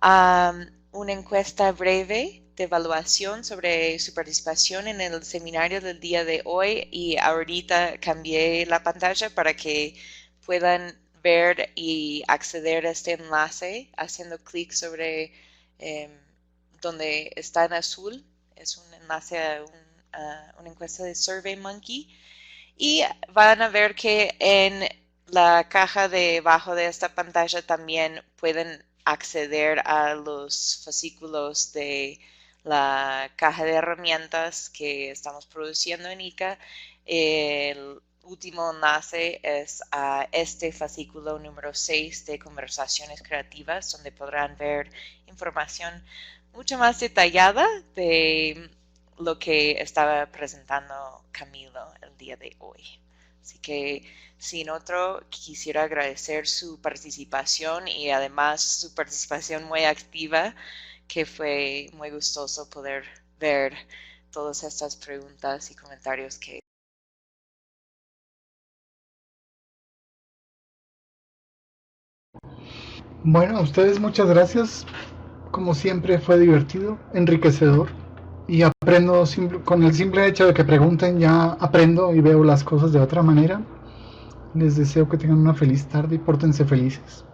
a una encuesta breve de evaluación sobre su participación en el seminario del día de hoy, y ahorita cambié la pantalla para que puedan ver y acceder a este enlace haciendo clic sobre donde está en azul. Es un enlace a una encuesta de SurveyMonkey, y van a ver que en la caja debajo de esta pantalla también pueden acceder a los fascículos de la caja de herramientas que estamos produciendo en ICA. El último enlace es a este fascículo número 6 de conversaciones creativas, donde podrán ver información mucho más detallada de lo que estaba presentando Camilo el día de hoy. Así que, sin otro, quisiera agradecer su participación y además su participación muy activa, que fue muy gustoso poder ver todas estas preguntas y comentarios que... Bueno, a ustedes muchas gracias. Como siempre fue divertido, enriquecedor. Y aprendo con el simple hecho de que pregunten, ya aprendo y veo las cosas de otra manera. Les deseo que tengan una feliz tarde y pórtense felices.